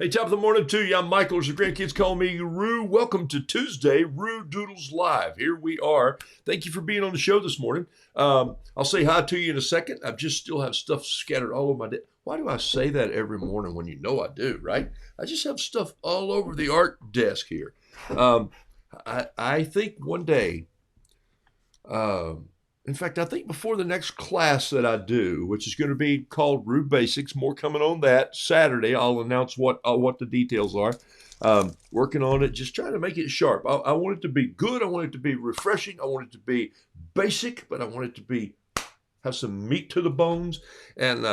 Hey, top of the morning to you. I'm Michael, as the grandkids call me Roo. Welcome to Tuesday, Roodoodles Live. Here we are. Thank you for being on the show this morning. I'll say hi to you in a second. I just still have stuff scattered all over my desk. Why do I say that every morning when you know I do, right? I just have stuff all over the art desk here. I think one day, in fact, I think before the next class that I do, which is going to be called Root Basics, more coming on that Saturday. I'll announce what the details are. Working on it, just trying to make it sharp. I want it to be good. I want it to be refreshing. I want it to be basic, but I want it to have some meat to the bones. And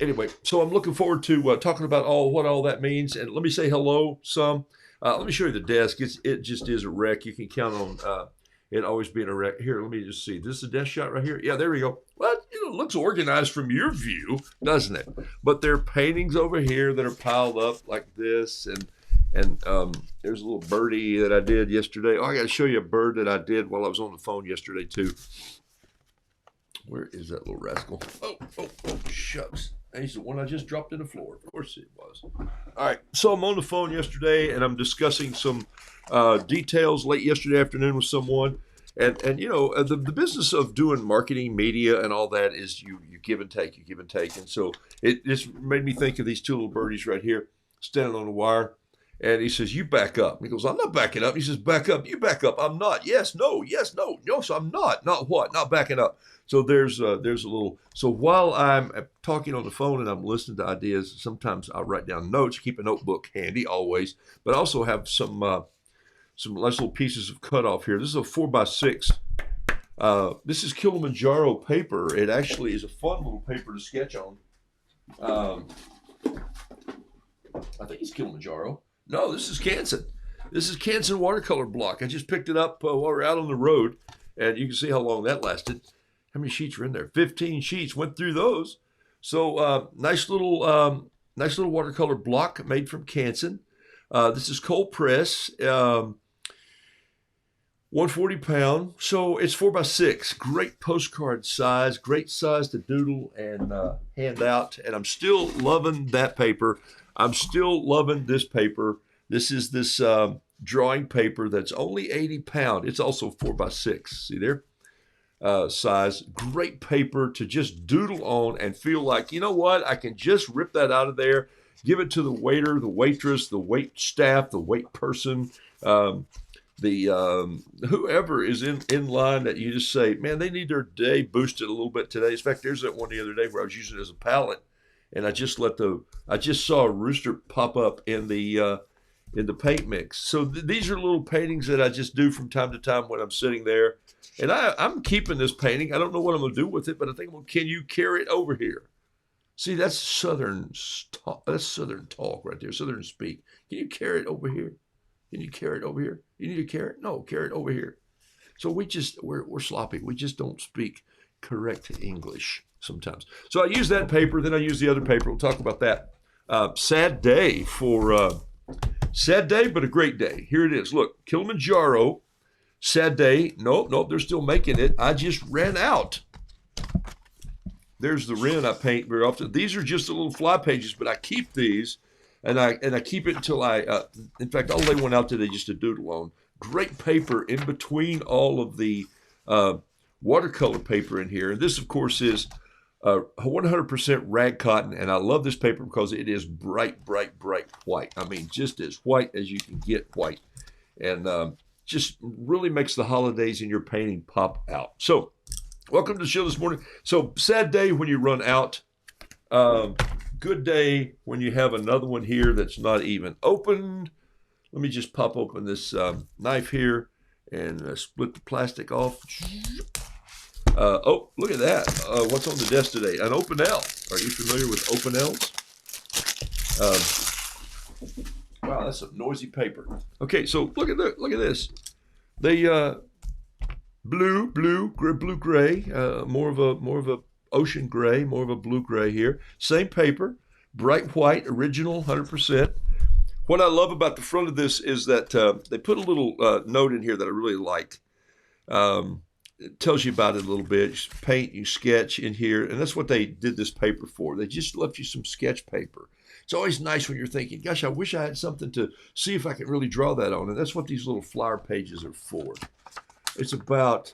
anyway, so I'm looking forward to talking about what all that means. And let me say hello some. Let me show you the desk. It just is a wreck. You can count on it always being a wreck. Here, let me just see. This is a desk shot right here. Yeah, there we go. Well, it looks organized from your view, doesn't it? But there are paintings over here that are piled up like this, and there's a little birdie that I did yesterday. Oh, I got to show you a bird that I did while I was on the phone yesterday too. Where is that little rascal? Oh, shucks. He's the one I just dropped in the floor. Of course it was. All right, so I'm on the phone yesterday, and I'm discussing some details late yesterday afternoon with someone. And you know, the business of doing marketing, media, and all that is you give and take, And so it just made me think of these two little birdies right here standing on the wire. And he says, "You back up." And he goes, "I'm not backing up." He says, "Back up. You back up." "I'm not." "Yes, no, yes, no. No, so I'm not. Not what? Not backing up." So there's a little. So while I'm talking on the phone and I'm listening to ideas, sometimes I'll write down notes, keep a notebook handy always, but I also have some nice little pieces of cut off here. This is a 4x6. This is Kilimanjaro paper. It actually is a fun little paper to sketch on. I think it's Kilimanjaro. No, this is Canson. This is Canson watercolor block. I just picked it up while we were out on the road, and you can see how long that lasted. How many sheets are in there? 15 sheets. Went through those. So nice little watercolor block made from Canson. This is cold press. 140 pound. So it's 4x6. Great postcard size. Great size to doodle and hand out. And I'm still loving that paper. I'm still loving this paper. This is this drawing paper that's only 80 pound. It's also 4x6. See there? Size. Great paper to just doodle on and feel like, you know what? I can just rip that out of there, give it to the waiter, the waitress, the wait staff, the wait person, whoever is in line that you just say, man, they need their day boosted a little bit today. In fact, there's that one the other day where I was using it as a palette, and I just saw a rooster pop up in the paint mix. So these are little paintings that I just do from time to time when I'm sitting there, and I'm keeping this painting. I don't know what I'm gonna do with it, but I think, well, can you carry it over here? See, that's Southern talk right there, Southern speak. Can you carry it over here? Can you carry it over here? You need a carrot? No, carry it over here. So we're sloppy. We just don't speak correct English sometimes. So I use that paper, then I use the other paper. We'll talk about that. Sad day, but a great day. Here it is. Look, Kilimanjaro, sad day. Nope, they're still making it. I just ran out. There's the wren I paint very often. These are just the little fly pages, but I keep these, and I keep it until in fact, I'll lay one out today just to doodle on. Great paper in between all of the watercolor paper in here. And this, of course, is 100% rag cotton, and I love this paper because it is bright white. I mean, just as white as you can get white, and just really makes the holidays in your painting pop out. So welcome to the show this morning. So sad day when you run out. Good day when you have another one here that's not even opened. Let me just pop open this knife here and split the plastic off. Oh, look at that. What's on the desk today? An Opinel. Are you familiar with Opinels? Wow, that's some noisy paper. Okay, so look at this. The blue gray, more of a ocean gray, more of a blue gray here. Same paper, bright white, original, 100%. What I love about the front of this is that they put a little note in here that I really like. it tells you about it a little bit. You paint, you sketch in here, and that's what they did this paper for. They just left you some sketch paper. It's always nice when you're thinking, gosh, I wish I had something to see if I could really draw that on. And that's what these little flower pages are for. It's about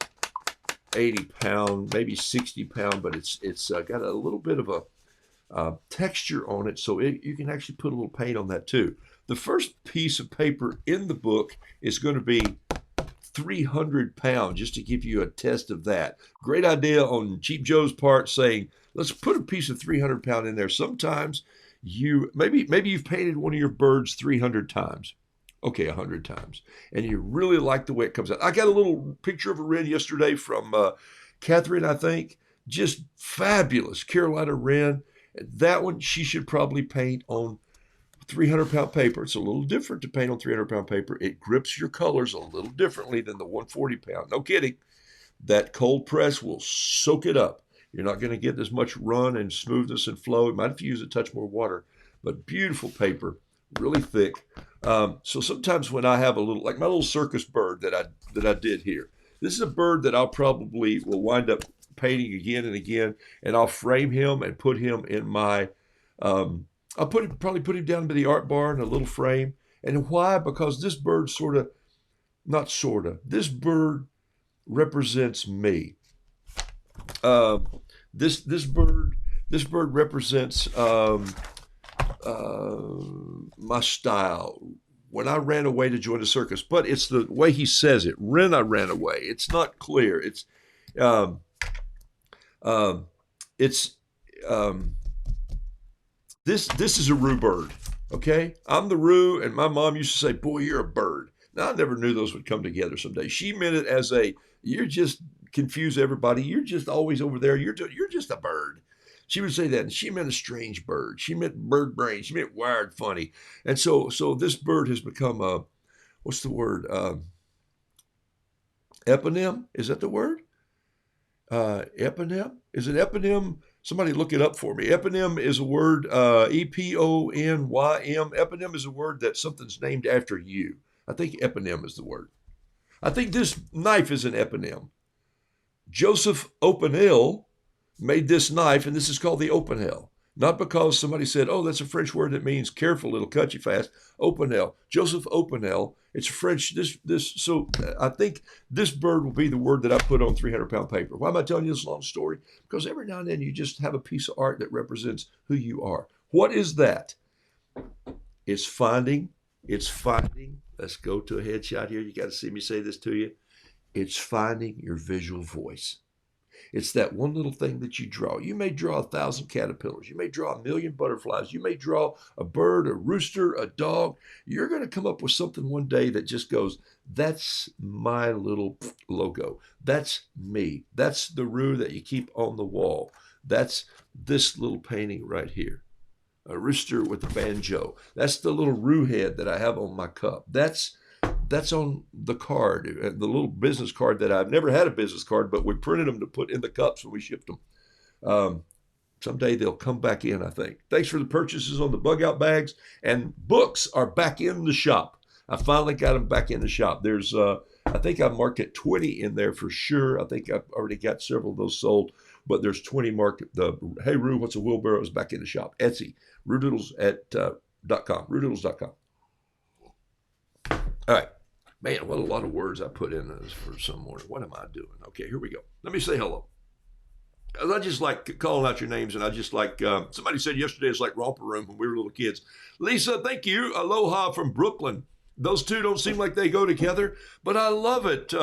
80 pound, maybe 60 pound, but it's got a little bit of a texture on it, so you can actually put a little paint on that too. The first piece of paper in the book is going to be 300 pounds, just to give you a test of that. Great idea on Cheap Joe's part, saying, let's put a piece of 300 pound in there. Sometimes maybe you've painted one of your birds 300 times. Okay, 100 times. And you really like the way it comes out. I got a little picture of a wren yesterday from Catherine, I think. Just fabulous Carolina wren. That one she should probably paint on 300 pound paper. It's a little different to paint on 300 pound paper. It grips your colors a little differently than the 140 pound. No kidding. That cold press will soak it up. You're not going to get as much run and smoothness and flow. You might have to use a touch more water, but beautiful paper, really thick. So sometimes when I have a little, like my little circus bird that I did here, this is a bird that I'll probably will wind up painting again and again, and I'll frame him and put him in my, I'll probably put him down by the art bar in a little frame. And why? Because this bird this bird represents me. This bird represents my style. When I ran away to join the circus, but it's the way he says it. When I ran away, it's not clear. This is a roo bird. Okay, I'm the roo, and my mom used to say, "Boy, you're a bird." Now I never knew those would come together someday. She meant it as you're just confuse everybody. You're just always over there. You're just a bird. She would say that, and she meant a strange bird. She meant bird brain. She meant wired funny. And so this bird has become what's the word? Eponym? Is that the word? Eponym? Is it eponym? Somebody look it up for me. Eponym is a word, EPONYM. Eponym is a word that something's named after you. I think eponym is the word. I think this knife is an eponym. Joseph Opinel made this knife, and this is called the Opinel. Not because somebody said, oh, that's a French word that means careful, it'll cut you fast. Opinel. Joseph Opinel. It's French. So I think this bird will be the word that I put on 300 pound paper. Why am I telling you this long story? Because every now and then you just have a piece of art that represents who you are. What is that? It's finding. Let's go to a headshot here. You got to see me say this to you. It's finding your visual voice. It's that one little thing that you draw. You may draw 1,000 caterpillars. You may draw 1,000,000 butterflies. You may draw a bird, a rooster, a dog. You're going to come up with something one day that just goes, that's my little logo. That's me. That's the roo that you keep on the wall. That's this little painting right here. A rooster with a banjo. That's the little roo head that I have on my cup. That's on the card, the little business card that I've never had a business card, but we printed them to put in the cups when we shipped them. Someday they'll come back in, I think. Thanks for the purchases on the bug out bags, and books are back in the shop. I finally got them back in the shop. There's, I think I marked it 20 in there for sure. I think I've already got several of those sold, but there's 20 marked. The Hey Roo, What's a Wheelbarrow is back in the shop. Etsy, Roodoodles .com, Roodoodles.com. All right. Man, what a lot of words I put in this for some morning. What am I doing? Okay, here we go. Let me say hello. I just like calling out your names, and I just like, somebody said yesterday it's like romper room when we were little kids. Lisa, thank you. Aloha from Brooklyn. Those two don't seem like they go together, but I love it.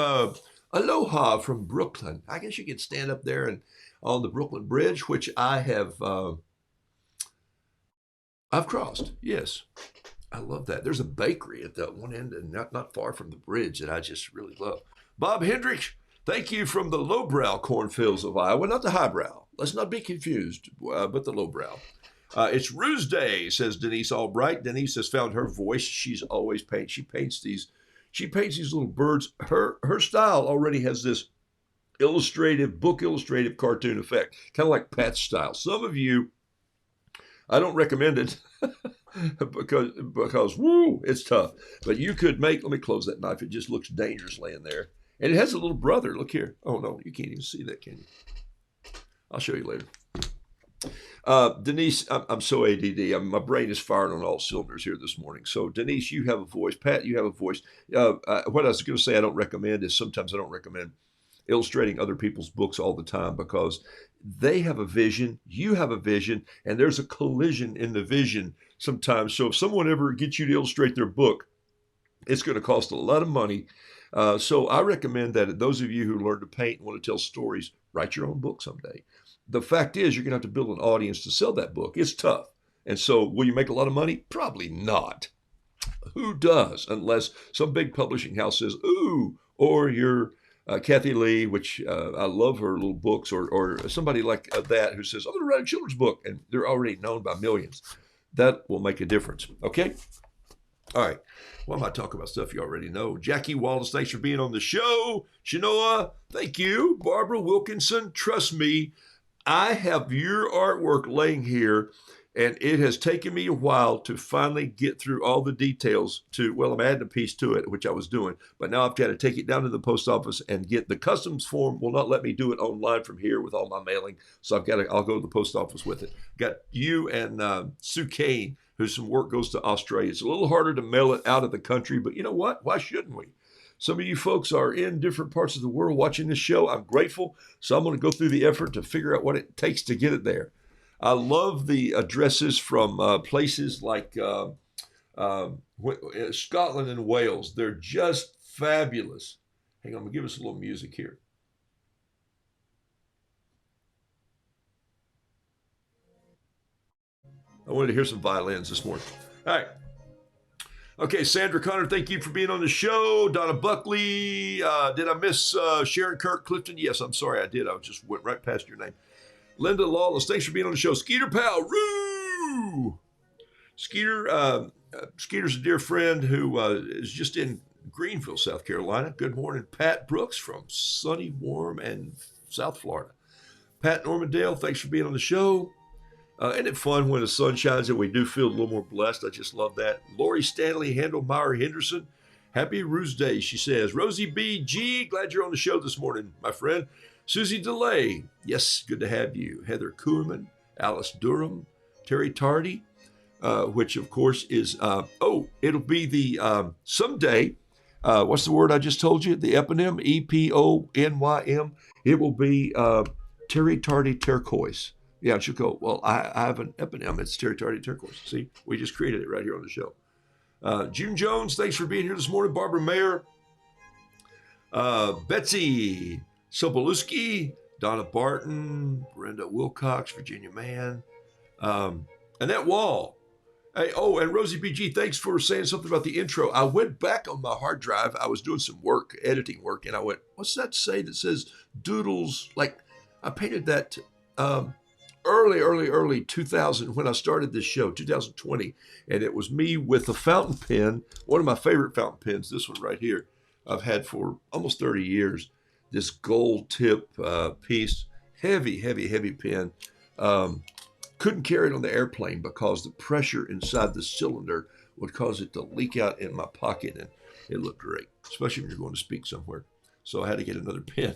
Aloha from Brooklyn. I guess you could stand up there and on the Brooklyn Bridge, which I've crossed. Yes. I love that. There's a bakery at the one end and not far from the bridge that I just really love. Bob Hendricks, thank you from the lowbrow cornfields of Iowa, not the highbrow. Let's not be confused, but the lowbrow. It's Roo's Day, says Denise Albright. Denise has found her voice. She's always paint. She paints these little birds. Her style already has this book illustrative cartoon effect, kind of like Pat's style. Some of you, I don't recommend it. because woo, it's tough. But you could let me close that knife. It just looks dangerous laying there. And it has a little brother. Look here. Oh, no, you can't even see that, can you? I'll show you later. Denise, I'm so ADD. My brain is firing on all cylinders here this morning. So, Denise, you have a voice. Pat, you have a voice. What I was going to say I don't recommend is sometimes I don't recommend illustrating other people's books all the time because they have a vision, you have a vision, and there's a collision in the vision sometimes. So if someone ever gets you to illustrate their book, it's going to cost a lot of money. So I recommend that those of you who learn to paint and want to tell stories, write your own book someday. The fact is, you're going to have to build an audience to sell that book. It's tough. And so will you make a lot of money? Probably not. Who does? Unless some big publishing house says, ooh, or you're Kathy Lee, which I love her little books, or somebody like that who says, I'm going to write a children's book, and they're already known by millions. That will make a difference. Okay? All right. Why am I talking about stuff you already know? Jackie Wallace, thanks for being on the show. Shanoa, thank you. Barbara Wilkinson, trust me, I have your artwork laying here, and it has taken me a while to finally get through all the details well, I'm adding a piece to it, which I was doing, but now I've got to take it down to the post office and get the customs form will not let me do it online from here with all my mailing. So I'll go to the post office with it. Got you and Sue Kane, whose some work goes to Australia. It's a little harder to mail it out of the country, but you know what? Why shouldn't we? Some of you folks are in different parts of the world watching this show. I'm grateful. So I'm going to go through the effort to figure out what it takes to get it there. I love the addresses from places like Scotland and Wales. They're just fabulous. Hang on, give us a little music here. I wanted to hear some violins this morning. All right. Okay, Sandra Connor, thank you for being on the show. Donna Buckley, did I miss Sharon Kirk Clifton? Yes, I'm sorry, I did. I just went right past your name. Linda Lawless, thanks for being on the show. Skeeter Powell, Roo! Skeeter's a dear friend who is just in Greenville, South Carolina. Good morning, Pat Brooks from sunny, warm, and South Florida. Pat Normandale, thanks for being on the show. Isn't it fun when the sun shines and we do feel a little more blessed? I just love that. Lori Stanley Handelmeyer Henderson, happy Ruse Day, she says. Rosie B.G., glad you're on the show this morning, my friend. Susie DeLay, yes, good to have you. Heather Kuhlman, Alice Durham, Terry Tardy, which of course is, it'll be the someday, what's the word I just told you? The eponym, EPONYM. It will be Terry Tardy Turquoise. Yeah, she'll go, well, I have an eponym. It's Terry Tardy Turquoise. See, we just created it right here on the show. June Jones, thanks for being here this morning. Barbara Mayer, Betsy Sobolewski, Donna Barton, Brenda Wilcox, Virginia Mann, Annette Wall. Hey, and Rosie BG, thanks for saying something about the intro. I went back on my hard drive. I was doing some work, editing work, and I went, what's that say that says doodles? Like, I painted that early 2000 when I started this show, 2020, and it was me with a fountain pen, one of my favorite fountain pens, this one right here, I've had for almost 30 years, this gold tip piece, heavy pen. Couldn't carry it on the airplane because the pressure inside the cylinder would cause it to leak out in my pocket, and it looked great, especially when you're going to speak somewhere. So I had to get another pen.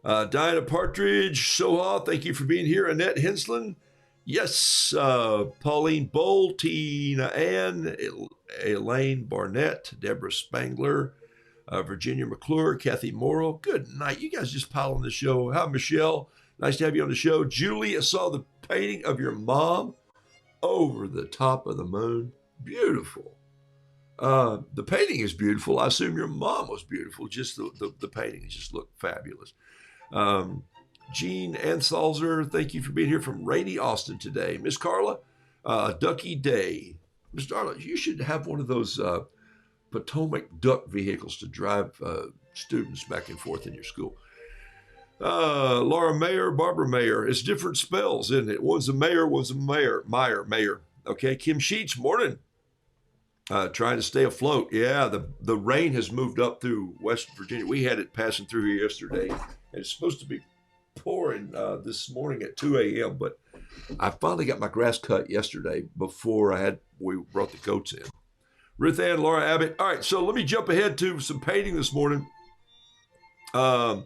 Diana Partridge, Soha, thank you for being here. Annette Hensland, yes. Pauline Bowl, Tina Ann, Elaine Barnett, Deborah Spangler, Virginia McClure, Kathy Morrow. Good night. You guys just pile on the show. Hi, Michelle. Nice to have you on the show. Julie, I saw the painting of your mom over the top of the moon. Beautiful. The painting is beautiful. I assume your mom was beautiful. Just the painting just looked fabulous. Jean Ansalzer, thank you for being here from rainy Austin today. Miss Carla, Ducky Day. Miss Darla, you should have one of those Potomac duck vehicles to drive students back and forth in your school. Laura Mayer, Barbara Mayer. It's different spells, isn't it? One's a mayor, one's a mayor. Mayer. Okay, Kim Sheets, morning. Trying to stay afloat. Yeah, the rain has moved up through West Virginia. We had it passing through here yesterday. And it's supposed to be pouring this morning at 2 a.m., but I finally got my grass cut yesterday before we brought the goats in. Ruth Ann, Laura Abbott. All right, so let me jump ahead to some painting this morning. And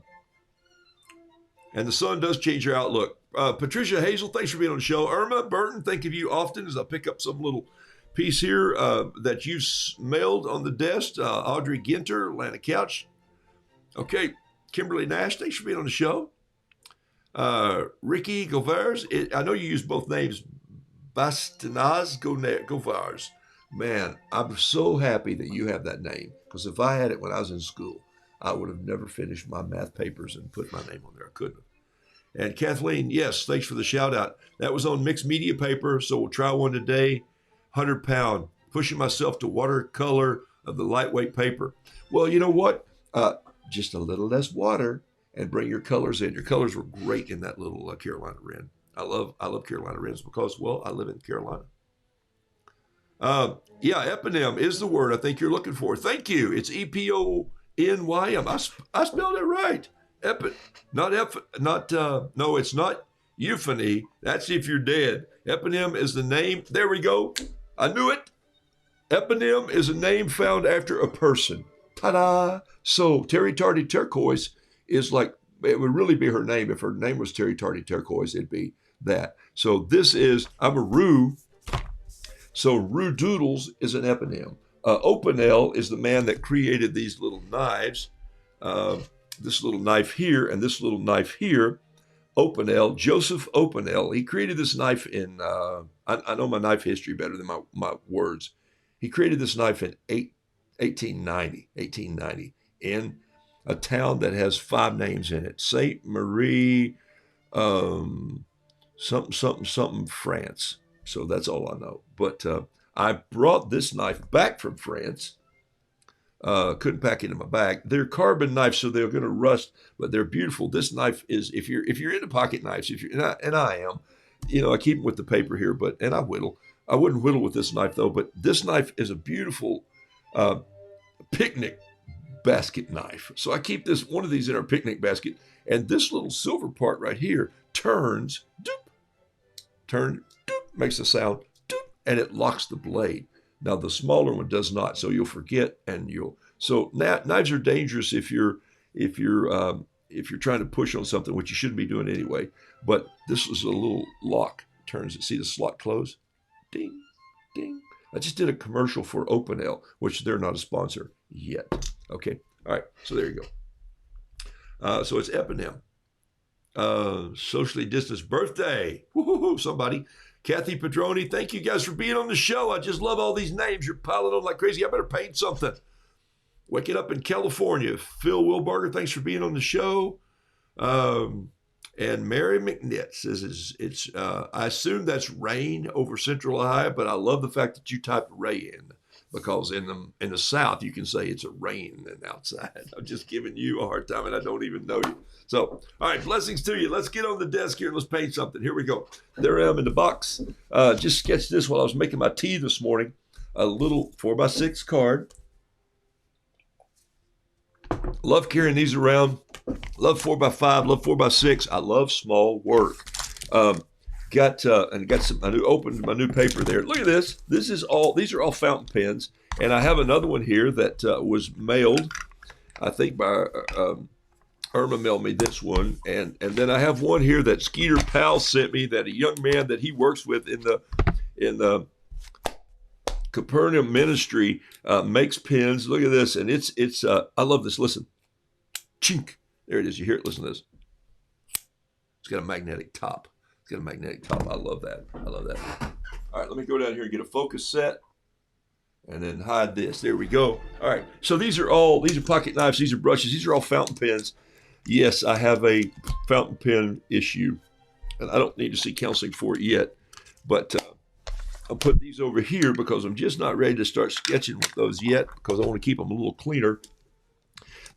the sun does change your outlook. Patricia Hazel, thanks for being on the show. Irma Burton, think of you often as I pick up some little piece here that you mailed on the desk. Audrey Ginter, Atlanta Couch. Okay, Kimberly Nash, thanks for being on the show. Ricky Govars, I know you use both names. Bastinaz Govars. Man, I'm so happy that you have that name, because if I had it when I was in school, I would have never finished my math papers and put my name on there. I couldn't have. And Kathleen, yes, thanks for the shout out. That was on mixed media paper, so we'll try one today. 100-pound, pushing myself to watercolor of the lightweight paper. Well, you know what? Just a little less water and bring your colors in. Your colors were great in that little Carolina wren. I love Carolina wrens because, well, I live in Carolina. Yeah, eponym is the word I think you're looking for. Thank you. It's E-P-O-N-Y-M. I spelled it right. No, it's not euphony. That's if you're dead. Eponym is the name. There we go. I knew it. Eponym is a name found after a person. Ta-da! So Terry Tardy Turquoise is like, it would really be her name. If her name was Terry Tardy Turquoise, it'd be that. So this is, I'm a Roo. So Roodoodles is an eponym. Opinel is the man that created these little knives. This little knife here and this little knife here. Opinel, Joseph Opinel. He created this knife in, I know my knife history better than my words. He created this knife in 1890 in a town that has 5 names in it. Saint Marie, something, France. So that's all I know. But I brought this knife back from France. Couldn't pack it in my bag. They're carbon knives, so they're going to rust, but they're beautiful. This knife is, if you're into pocket knives, and I am, I keep them with the paper here, and I whittle. I wouldn't whittle with this knife though, but this knife is a beautiful picnic basket knife. So I keep one of these in our picnic basket, and this little silver part right here turns, makes a sound, and it locks the blade. Now the smaller one does not, so you'll forget, so knives are dangerous if you're trying to push on something, which you shouldn't be doing anyway. But this is a little lock, turns it. See the slot close? Ding, ding. I just did a commercial for Opinel, which they're not a sponsor yet. Okay, all right. So there you go. So it's eponym. Socially distanced birthday. Woo-hoo-hoo, somebody. Kathy Pedroni, thank you guys for being on the show. I just love all these names. You're piling on like crazy. I better paint something. Waking up in California. Phil Wilbarger, thanks for being on the show. And Mary McNitt says, I assume that's rain over Central Ohio, but I love the fact that you typed rain, because in the South, you can say it's a rain outside. I'm just giving you a hard time, and I don't even know you. So, all right, blessings to you. Let's get on the desk here and let's paint something. Here we go. There I am in the box. Just sketched this while I was making my tea this morning. A little 4x6 card. Love carrying these around. Love 4x5. Love 4x6. I love small work. Got some. I opened my new paper there. Look at this. These are all fountain pens, and I have another one here that was mailed, I think by Irma mailed me this one, and then I have one here that Skeeter Powell sent me, that a young man that he works with in the Capernaum ministry makes pens. Look at this, and it's I love this. Listen, chink. There it is. You hear it. Listen to this. It's got a magnetic top. I love that. All right, let me go down here and get a focus set and then hide this. There we go. All right, so these are pocket knives. These are brushes. These are all fountain pens. Yes, I have a fountain pen issue, and I don't need to see counseling for it yet, but I'll put these over here because I'm just not ready to start sketching with those yet, because I want to keep them a little cleaner.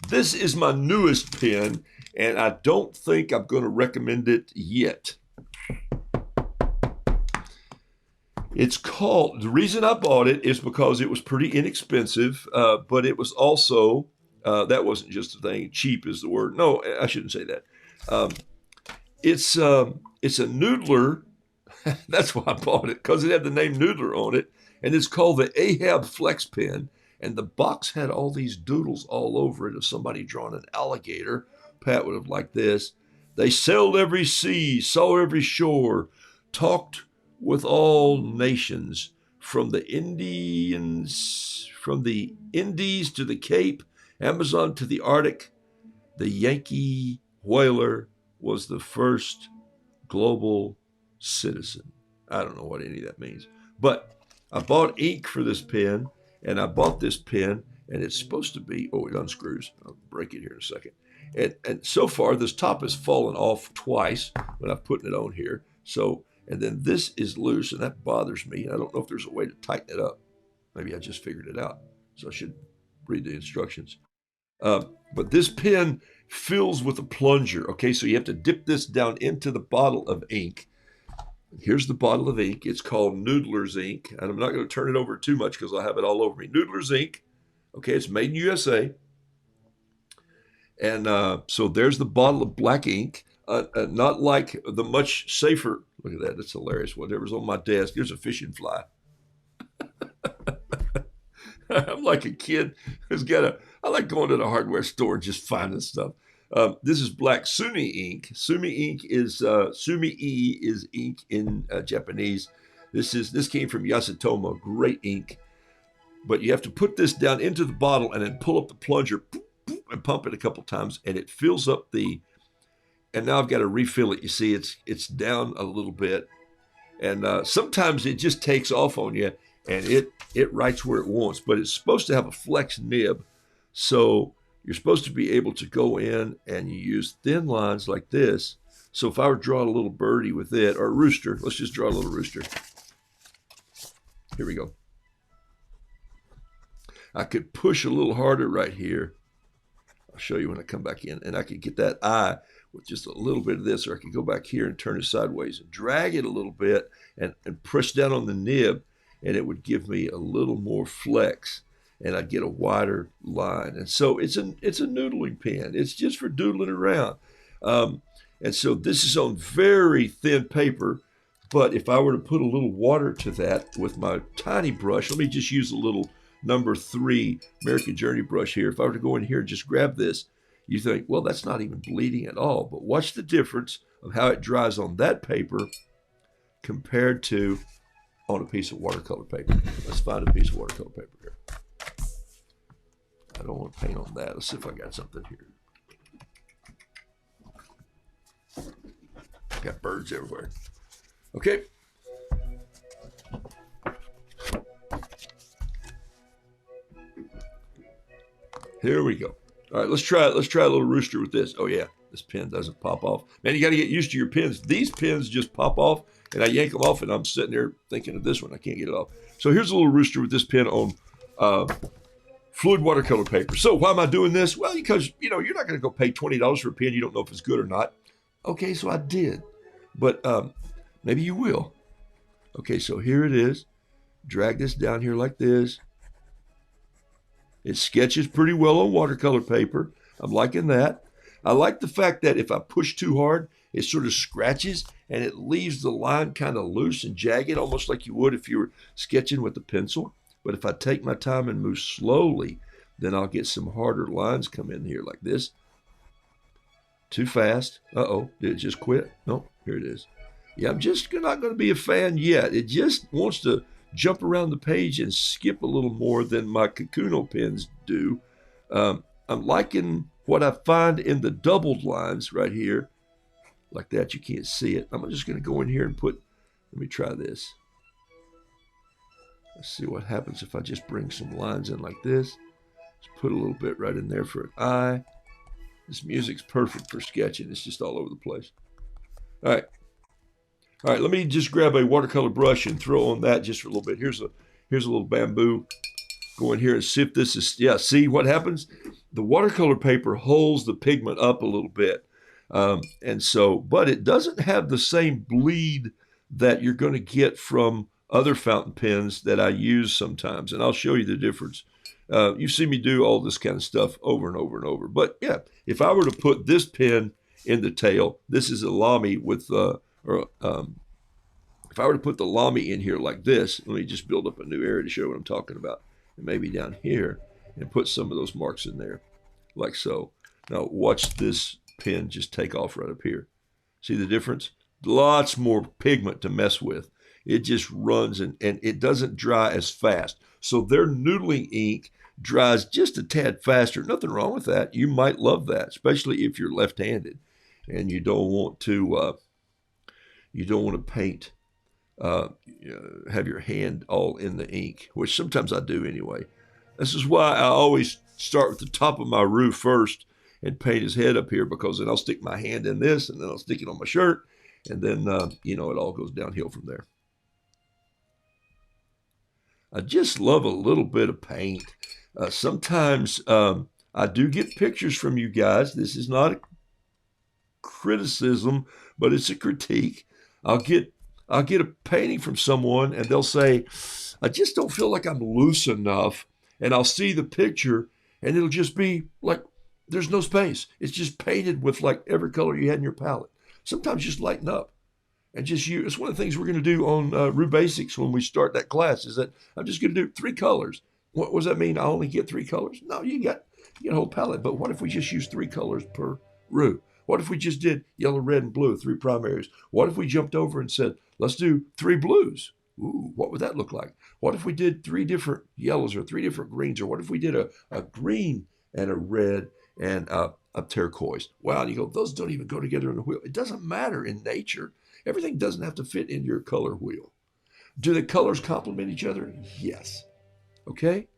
This is my newest pen, and I don't think I'm going to recommend it yet. The reason I bought it is because it was pretty inexpensive, but it was also, that wasn't just a thing, cheap is the word. No, I shouldn't say that. It's a Noodler. That's why I bought it, because it had the name Noodler on it. And it's called the Ahab Flex Pen. And the box had all these doodles all over it of somebody drawing an alligator. Pat would have liked this. They sailed every sea, saw every shore, talked with all nations, from the Indies to the Cape, Amazon to the Arctic. The Yankee whaler was the first global citizen. I don't know what any of that means. But I bought ink for this pen, and I bought this pen, and it's supposed to be, oh, it unscrews. I'll break it here in a second. And so far, this top has fallen off twice when I'm putting it on here. So, and then this is loose, and that bothers me. I don't know if there's a way to tighten it up. Maybe I just figured it out. So I should read the instructions. But this pen fills with a plunger. Okay, so you have to dip this down into the bottle of ink. Here's the bottle of ink. It's called Noodler's ink. And I'm not going to turn it over too much because I'll have it all over me. Noodler's ink. Okay, it's made in USA. And so there's the bottle of black ink. Not like the much safer. Look at that. That's hilarious. Whatever's on my desk. Here's a fishing fly. I'm like a kid who's I like going to the hardware store and just finding stuff. This is black Sumi ink. Sumi E is ink in Japanese. This came from Yasutomo, great ink. But you have to put this down into the bottle and then pull up the plunger and pump it a couple times, and it fills up and now I've got to refill it. You see, it's down a little bit. And sometimes it just takes off on you, and it writes where it wants. But it's supposed to have a flex nib. So you're supposed to be able to go in and you use thin lines like this. So if I were to draw a little birdie with it, or a rooster, let's just draw a little rooster. Here we go. I could push a little harder right here. I'll show you when I come back in. And I could get that eye with just a little bit of this, or I could go back here and turn it sideways and drag it a little bit and push down on the nib, and it would give me a little more flex, and I'd get a wider line. And so it's a noodling pen. It's just for doodling around. And so this is on very thin paper, but if I were to put a little water to that with my tiny brush, let me just use a little number 3 American Journey brush here. If I were to go in here and just grab this, you think, well, that's not even bleeding at all. But watch the difference of how it dries on that paper compared to on a piece of watercolor paper. Let's find a piece of watercolor paper here. I don't want to paint on that. Let's see if I got something here. Got birds everywhere. Okay. Here we go. All right, let's try a little rooster with this. Oh yeah, this pen doesn't pop off. Man, you got to get used to your pens. These pens just pop off, and I yank them off, and I'm sitting there thinking of this one. I can't get it off. So here's a little rooster with this pen on fluid watercolor paper. So why am I doing this? Well, because you're not going to go pay $20 for a pen you don't know if it's good or not. Okay, so I did, but maybe you will. Okay, so here it is. Drag this down here like this. It sketches pretty well on watercolor paper. I'm liking that. I like the fact that if I push too hard, it sort of scratches and it leaves the line kind of loose and jagged, almost like you would if you were sketching with a pencil. But if I take my time and move slowly, then I'll get some harder lines come in here like this. Too fast. Uh-oh, did it just quit? No, here it is. Yeah, I'm just not going to be a fan yet. It just wants to jump around the page and skip a little more than my Kakuno pens do. I'm liking what I find in the doubled lines right here. Like that, you can't see it. I'm just going to go in here and let me try this. Let's see what happens if I just bring some lines in like this. Just put a little bit right in there for an eye. This music's perfect for sketching. It's just all over the place. All right. All right, let me just grab a watercolor brush and throw on that just for a little bit. Here's a little bamboo. Go in here and see if this is, yeah, see what happens? The watercolor paper holds the pigment up a little bit. And so, but it doesn't have the same bleed that you're going to get from other fountain pens that I use sometimes. And I'll show you the difference. You see me do all this kind of stuff over and over and over. But yeah, if I were to put this pen in the tail, this is a Lamy with, if I were to put the Lamy in here like this, let me just build up a new area to show what I'm talking about. And maybe down here and put some of those marks in there like so. Now watch this pen just take off right up here. See the difference? Lots more pigment to mess with. It just runs and it doesn't dry as fast. So their noodling ink dries just a tad faster. Nothing wrong with that. You might love that, especially if you're left-handed and you don't want to paint, have your hand all in the ink, which sometimes I do anyway. This is why I always start with the top of my roux first and paint his head up here, because then I'll stick my hand in this and then I'll stick it on my shirt, and then, it all goes downhill from there. I just love a little bit of paint. Sometimes I do get pictures from you guys. This is not a criticism, but it's a critique. I'll get a painting from someone and they'll say, I just don't feel like I'm loose enough. And I'll see the picture and it'll just be like, there's no space. It's just painted with like every color you had in your palette. Sometimes just lighten up and just use. It's one of the things we're going to do on Roux Basics when we start that class, is that I'm just going to do 3 colors. What does that mean? I only get 3 colors? No, you get a whole palette. But what if we just use 3 colors per roux? What if we just did yellow, red, and blue, 3 primaries? What if we jumped over and said, let's do 3 blues? Ooh, what would that look like? What if we did 3 different yellows or 3 different greens? Or what if we did a green and a red and a turquoise? Wow, and you go, those don't even go together in the wheel. It doesn't matter in nature. Everything doesn't have to fit in your color wheel. Do the colors complement each other? Yes. Okay?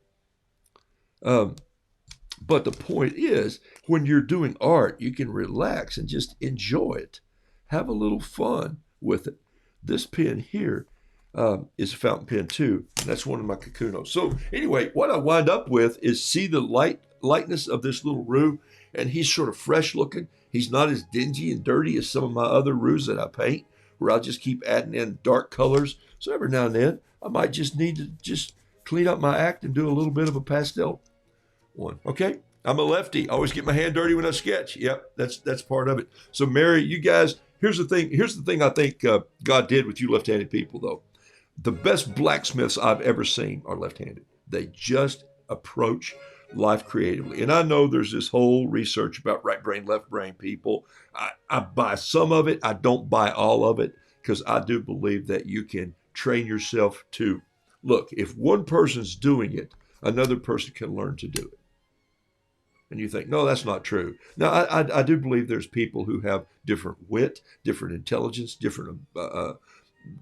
But the point is, when you're doing art, you can relax and just enjoy it. Have a little fun with it. This pen here is a fountain pen too. And that's one of my Kakunos. So anyway, what I wind up with is, see the lightness of this little roux, and he's sort of fresh looking. He's not as dingy and dirty as some of my other roux that I paint, where I'll just keep adding in dark colors. So every now and then, I might just need to just clean up my act and do a little bit of a pastel one. Okay, I'm a lefty. I always get my hand dirty when I sketch. Yep, that's part of it. So Mary, you guys, here's the thing I think God did with you left-handed people, though. The best blacksmiths I've ever seen are left-handed. They just approach life creatively. And I know there's this whole research about right brain, left brain people. I buy some of it. I don't buy all of it, because I do believe that you can train yourself to, look, if one person's doing it, another person can learn to do it. And you think, no, that's not true. Now, I do believe there's people who have different wit, different intelligence, different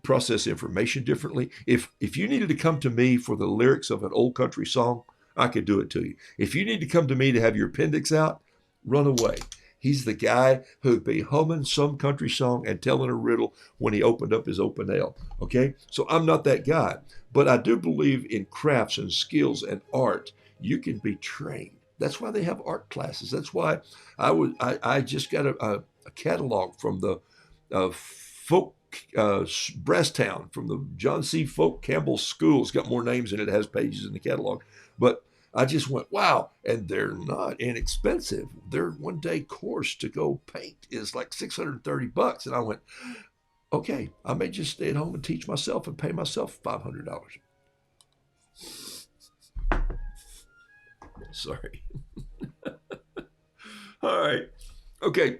process information differently. If you needed to come to me for the lyrics of an old country song, I could do it to you. If you need to come to me to have your appendix out, run away. He's the guy who'd be humming some country song and telling a riddle when he opened up his open ale. Okay? So I'm not that guy. But I do believe in crafts and skills and art. You can be trained. That's why they have art classes. That's why I just got a catalog from the folk Brasstown, from the John C. Folk Campbell School. It's got more names in it. It has pages in the catalog. But I just went, wow. And they're not inexpensive. Their one-day course to go paint is like $630. And I went, okay, I may just stay at home and teach myself and pay myself $500. Sorry. All right. Okay.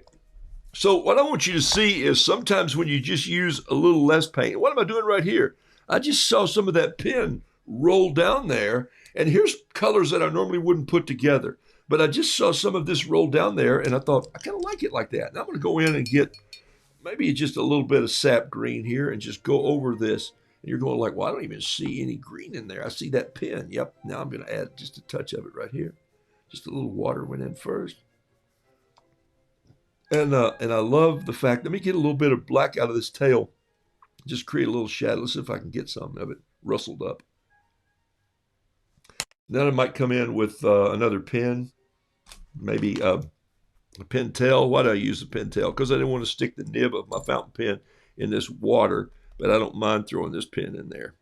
So what I want you to see is sometimes when you just use a little less paint. What am I doing right here? I just saw some of that pen roll down there. And here's colors that I normally wouldn't put together. But I just saw some of this roll down there, and I thought, I kind of like it like that. And I'm going to go in and get maybe just a little bit of sap green here and just go over this. And you're going like, well, I don't even see any green in there. I see that pen. Yep. Now I'm going to add just a touch of it right here. Just a little water went in first. And I love the fact, let me get a little bit of black out of this tail. Just create a little shadow. Let's see if I can get some of it rustled up. Then I might come in with another pen, maybe a Pentel. Why do I use a Pentel? Because I didn't want to stick the nib of my fountain pen in this water, but I don't mind throwing this pen in there.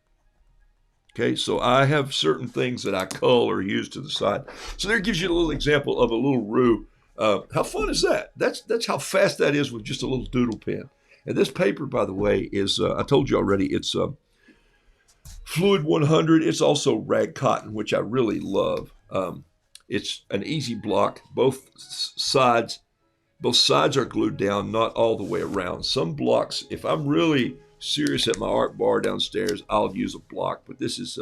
Okay, so I have certain things that I cull or use to the side. So there gives you a little example of a little roux. How fun is that? That's how fast that is with just a little doodle pen. And this paper, by the way, is, I told you already, it's Fluid 100. It's also rag cotton, which I really love. It's an easy block. Both sides are glued down, not all the way around. Some blocks, if I'm really serious at my art bar downstairs, I'll use a block. But this is,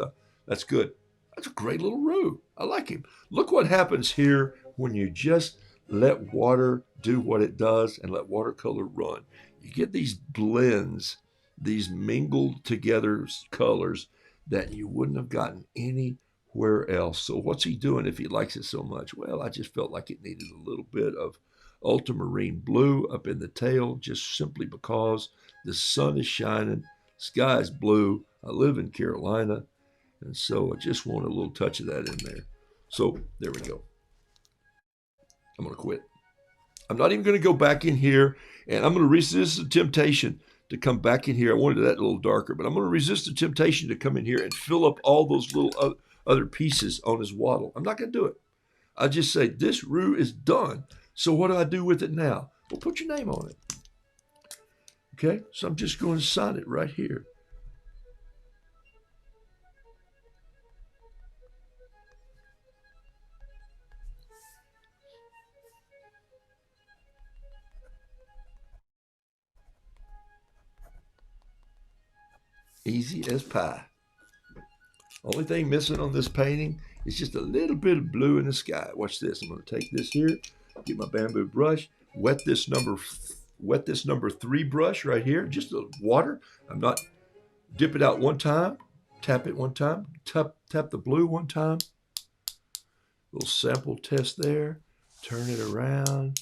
that's good. That's a great little Roo. I like him. Look what happens here when you just let water do what it does and let watercolor run. You get these blends, these mingled together colors that you wouldn't have gotten anywhere else. So what's he doing if he likes it so much? Well, I just felt like it needed a little bit of ultramarine blue up in the tail, just simply because the sun is shining, sky is blue. I live in Carolina, and so I just want a little touch of that in there. So there we go. I'm going to quit. I'm not even going to go back in here, and I'm going to resist the temptation to come back in here. I wanted that a little darker, but I'm going to resist the temptation to come in here and fill up all those little other pieces on his wattle. I'm not going to do it. I just say, this Roo is done. So what do I do with it now? Well, put your name on it. Okay, so I'm just going to sign it right here. Easy as pie. Only thing missing on this painting is just a little bit of blue in the sky. Watch this. I'm going to take this here, get my bamboo brush, wet this number 3 brush right here, just a water. I'm not dip it out one time, tap it one time, tap the blue one time. Little sample test there. Turn it around,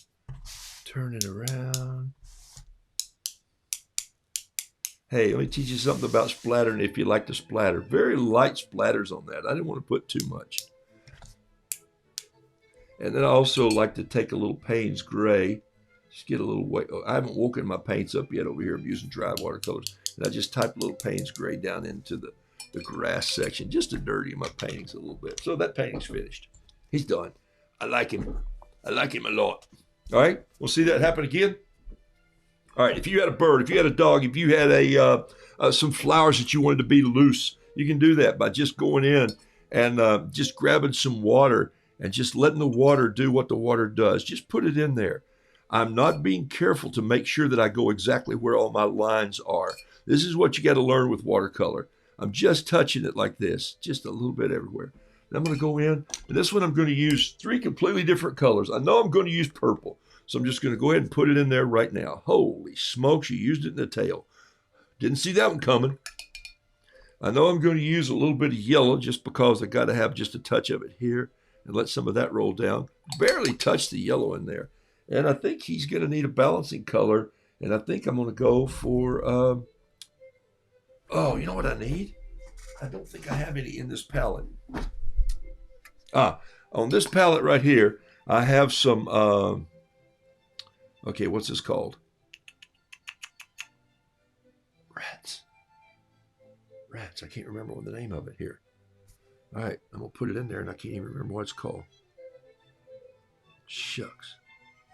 turn it around. Hey, let me teach you something about splattering if you like to splatter. Very light splatters on that. I didn't want to put too much. And then I also like to take a little Payne's Gray. Just get a little weight. I haven't woken my paints up yet over here. I'm using dry watercolors. And I just type a little Payne's Gray down into the grass section just to dirty my paintings a little bit. So that painting's finished. He's done. I like him. I like him a lot. All right, we'll see that happen again. All right, if you had a bird, if you had a dog, if you had some flowers that you wanted to be loose, you can do that by just going in and just grabbing some water and just letting the water do what the water does. Just put it in there. I'm not being careful to make sure that I go exactly where all my lines are. This is what you got to learn with watercolor. I'm just touching it like this, just a little bit everywhere. And I'm going to go in, and this one I'm going to use 3 completely different colors. I know I'm going to use purple. So I'm just going to go ahead and put it in there right now. Holy smokes, you used it in the tail. Didn't see that one coming. I know I'm going to use a little bit of yellow just because I got to have just a touch of it here and let some of that roll down. Barely touch the yellow in there. And I think he's going to need a balancing color. And I think I'm going to go for, oh, you know what I need? I don't think I have any in this palette. On this palette right here, I have some... okay, what's this called? Rats. I can't remember what the name of it here. All right, I'm going to put it in there, and I can't even remember what it's called. Shucks.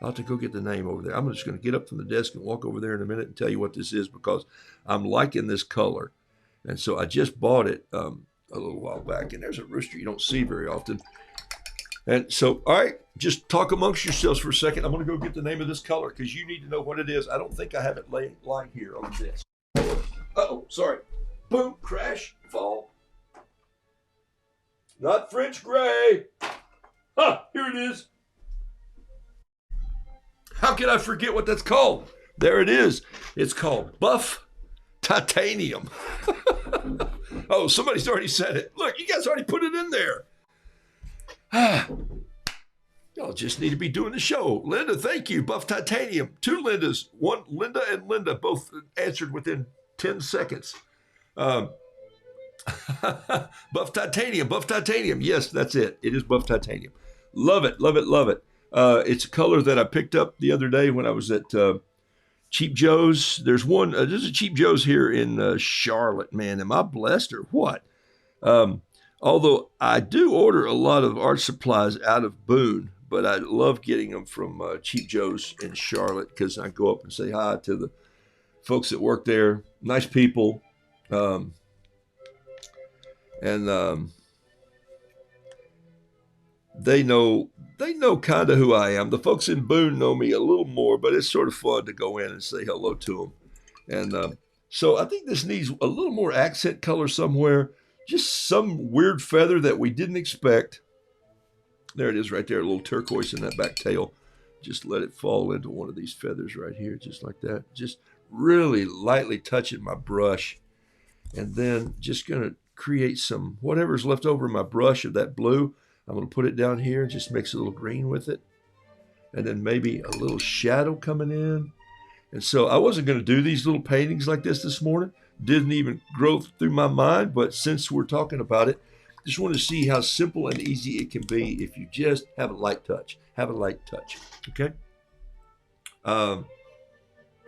I'll have to go get the name over there. I'm just going to get up from the desk and walk over there in a minute and tell you what this is because I'm liking this color. And so I just bought it a little while back, and there's a rooster you don't see very often. And so, all right, just talk amongst yourselves for a second. I'm going to go get the name of this color because you need to know what it is. I don't think I have it lying here on this. Uh-oh, sorry. Boom, crash, fall. Not French gray. Here it is. How can I forget what that's called? There it is. It's called Buff Titanium. Oh, somebody's already said it. Look, you guys already put it in there. Y'all just need to be doing the show. Linda, thank you. Buff Titanium. 2 Lindas. One Linda and Linda both answered within 10 seconds. Buff Titanium. Buff Titanium. Yes, that's it. It is Buff Titanium. Love it. Love it. Love it. It's a color that I picked up the other day when I was at Cheap Joe's. There's a Cheap Joe's here in Charlotte. Man, am I blessed or what? Although I do order a lot of art supplies out of Boone, but I love getting them from Cheap Joe's in Charlotte because I go up and say hi to folks that work there, nice people. Um, and they know kind of who I am. The folks in Boone know me a little more, but it's sort of fun to go in and say hello to them. And so I think this needs a little more accent color somewhere. Just some weird feather that we didn't expect. There it is right there, a little turquoise in that back tail. Just let it fall into one of these feathers right here, just like that. Just really lightly touching my brush. And then just going to create some, whatever's left over in my brush of that blue, I'm going to put it down here and just mix a little green with it. And then maybe a little shadow coming in. And so I wasn't going to do these little paintings like this morning. Didn't even grow through my mind. But since we're talking about it, just want to see how simple and easy it can be if you just have a light touch. Have a light touch. Okay?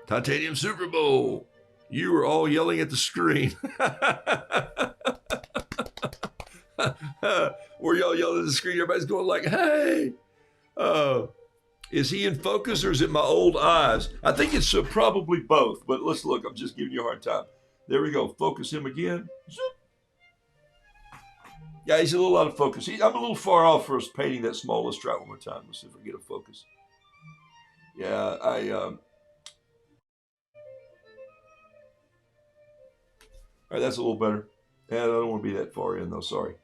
Titanium Super Bowl. You were all yelling at the screen. Were y'all yelling at the screen? Everybody's going like, hey. Is he in focus or is it my old eyes? I think it's probably both, but let's look. I'm just giving you a hard time. There we go. Focus him again. Zoop. Yeah, he's a little out of focus. I'm a little far off for us painting that small. Let's try it one more time. Let's see if we get a focus. Yeah, all right, that's a little better. Yeah, I don't want to be that far in though. Sorry.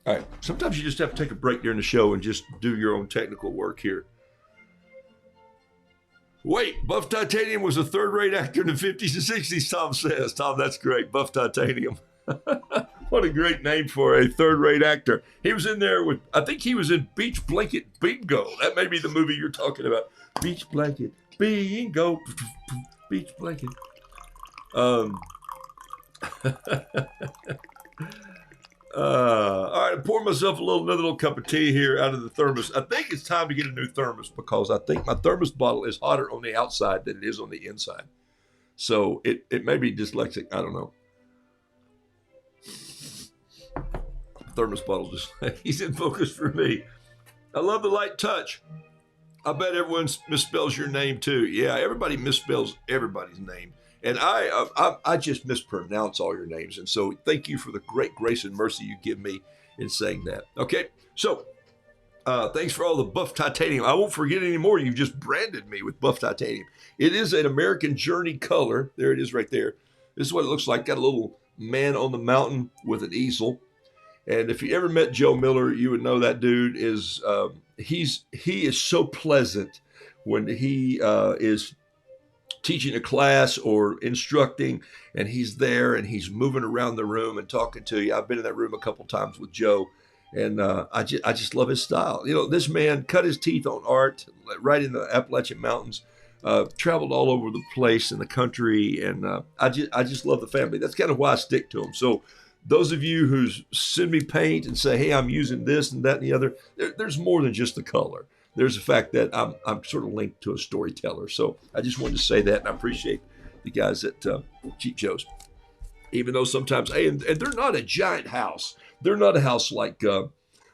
All right, sometimes you just have to take a break during the show and just do your own technical work here. Wait, Buff Titanium was a third-rate actor in the 50s and 60s, Tom says. Tom, that's great. Buff Titanium. What a great name for a third-rate actor. He was in there with, I think he was in Beach Blanket Bingo. That may be the movie you're talking about. Beach Blanket Bingo. Beach Blanket. All right, I pour myself another little cup of tea here out of the thermos. I think it's time to get a new thermos because I think my thermos bottle is hotter on the outside than it is on the inside. So it may be dyslexic. I don't know. Thermos bottle just he's in focus for me. I love the light touch. I bet everyone misspells your name too. Yeah, everybody misspells everybody's name. And I just mispronounce all your names. And so thank you for the great grace and mercy you give me in saying that. Okay, so thanks for all the Buff Titanium. I won't forget anymore. You've just branded me with Buff Titanium. It is an American Journey color. There it is right there. This is what it looks like. Got a little man on the mountain with an easel. And if you ever met Joe Miller, you would know that dude is, he is so pleasant when he is teaching a class or instructing, and he's there and he's moving around the room and talking to you. I've been in that room a couple times with Joe, and I just love his style. You know, this man cut his teeth on art right in the Appalachian Mountains, traveled all over the place in the country, and I just love the family. That's kind of why I stick to him. So those of you who send me paint and say, hey, I'm using this and that and the other, there's more than just the color. There's the fact that I'm sort of linked to a storyteller. So I just wanted to say that, and I appreciate the guys at Cheap Joe's. Even though sometimes, hey, and they're not a giant house. They're not a house like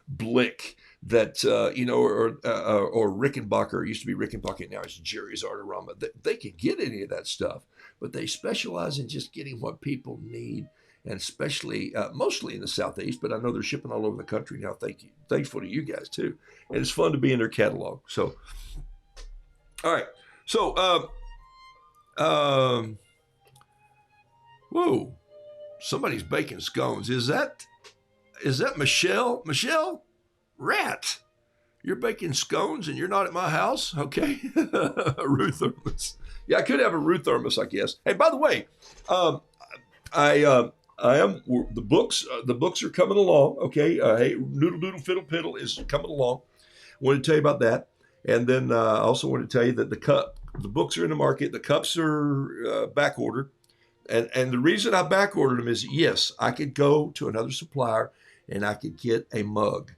Blick that, or Rickenbacker. It used to be Rickenbacker, now it's Jerry's Artorama. They can get any of that stuff, but they specialize in just getting what people need. And especially, mostly in the Southeast, but I know they're shipping all over the country now. Thankful to you guys too. And it's fun to be in their catalog. So, all right. So, whoa, somebody's baking scones. Is that Michelle? Michelle? Rat. You're baking scones and you're not at my house? Okay. Root thermos. Yeah, I could have a root thermos, I guess. Hey, by the way, I am the books. The books are coming along. Okay. Hey, Noodle Doodle Fiddle Piddle is coming along. Want to tell you about that, and then I also want to tell you that the books are in the market. The cups are back ordered, and the reason I back ordered them is yes, I could go to another supplier and I could get a mug,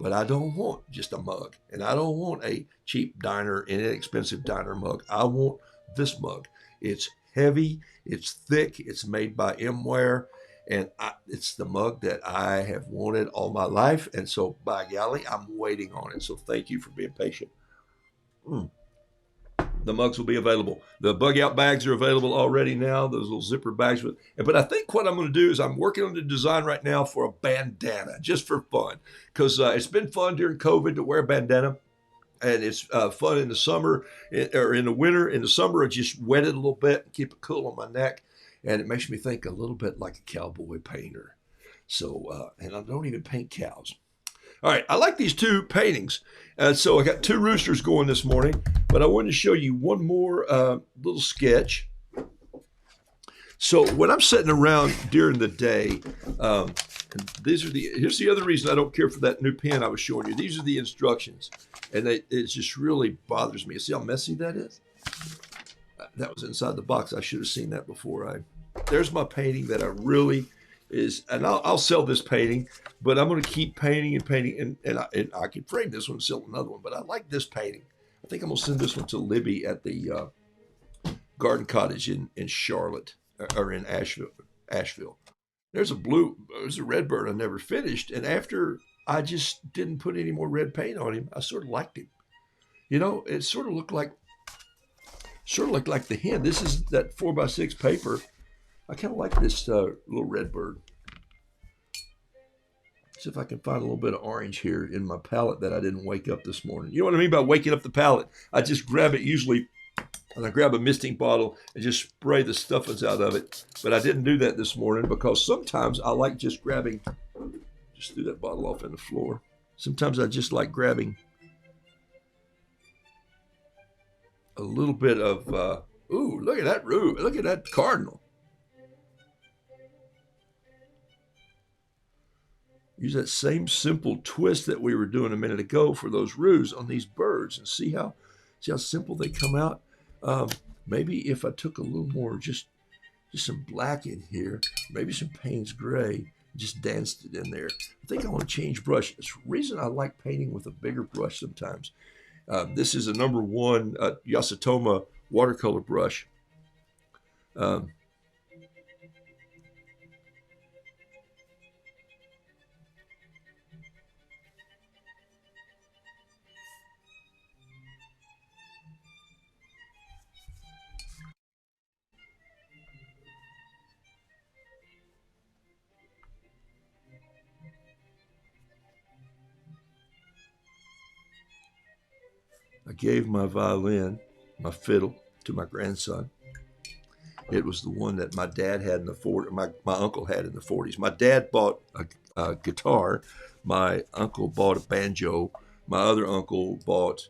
but I don't want just a mug, and I don't want a cheap diner, inexpensive diner mug. I want this mug. It's heavy, it's thick, it's made by Mware, and it's the mug that I have wanted all my life. And so, by golly, I'm waiting on it. So thank you for being patient. The mugs will be available. The bug out bags are available already now, those little zipper bags. But I think what I'm going to do is I'm working on the design right now for a bandana, just for fun. Because it's been fun during COVID to wear a bandana. And it's fun in the summer or in the winter. In the summer, I just wet it a little bit and keep it cool on my neck. And it makes me think a little bit like a cowboy painter. So, and I don't even paint cows. All right, I like these two paintings. So I got two roosters going this morning, but I wanted to show you one more little sketch. So when I'm sitting around during the day, here's the other reason I don't care for that new pen I was showing you. These are the instructions, and it just really bothers me. See how messy that is? That was inside the box. I should have seen that before. There's my painting that I really is, and I'll sell this painting, but I'm going to keep painting and painting, and I can frame this one and sell another one. But I like this painting. I think I'm going to send this one to Libby at the Garden Cottage in Charlotte or in Asheville. There's a red bird I never finished, and after I just didn't put any more red paint on him, I sort of liked him. You know, it sort of looked like the hen. This is that 4x6 paper. I kind of like this little red bird. See if I can find a little bit of orange here in my palette that I didn't wake up this morning. You know what I mean by waking up the palette? I just grab it usually, and I grab a misting bottle and just spray the stuffings out of it. But I didn't do that this morning because sometimes I like just threw that bottle off on the floor. Sometimes I just like grabbing a little bit of, ooh, look at that root. Look at that cardinal. Use that same simple twist that we were doing a minute ago for those roos on these birds, and see how simple they come out. Maybe if I took a little more, just some black in here, maybe some Payne's gray, just danced it in there. I think I want to change brush. It's the reason I like painting with a bigger brush sometimes. This is a number 1 Yasutoma watercolor brush. I gave my violin, my fiddle, to my grandson. It was the one that my dad had in the 40s, my uncle had in the 40s. My dad bought a guitar. My uncle bought a banjo. My other uncle bought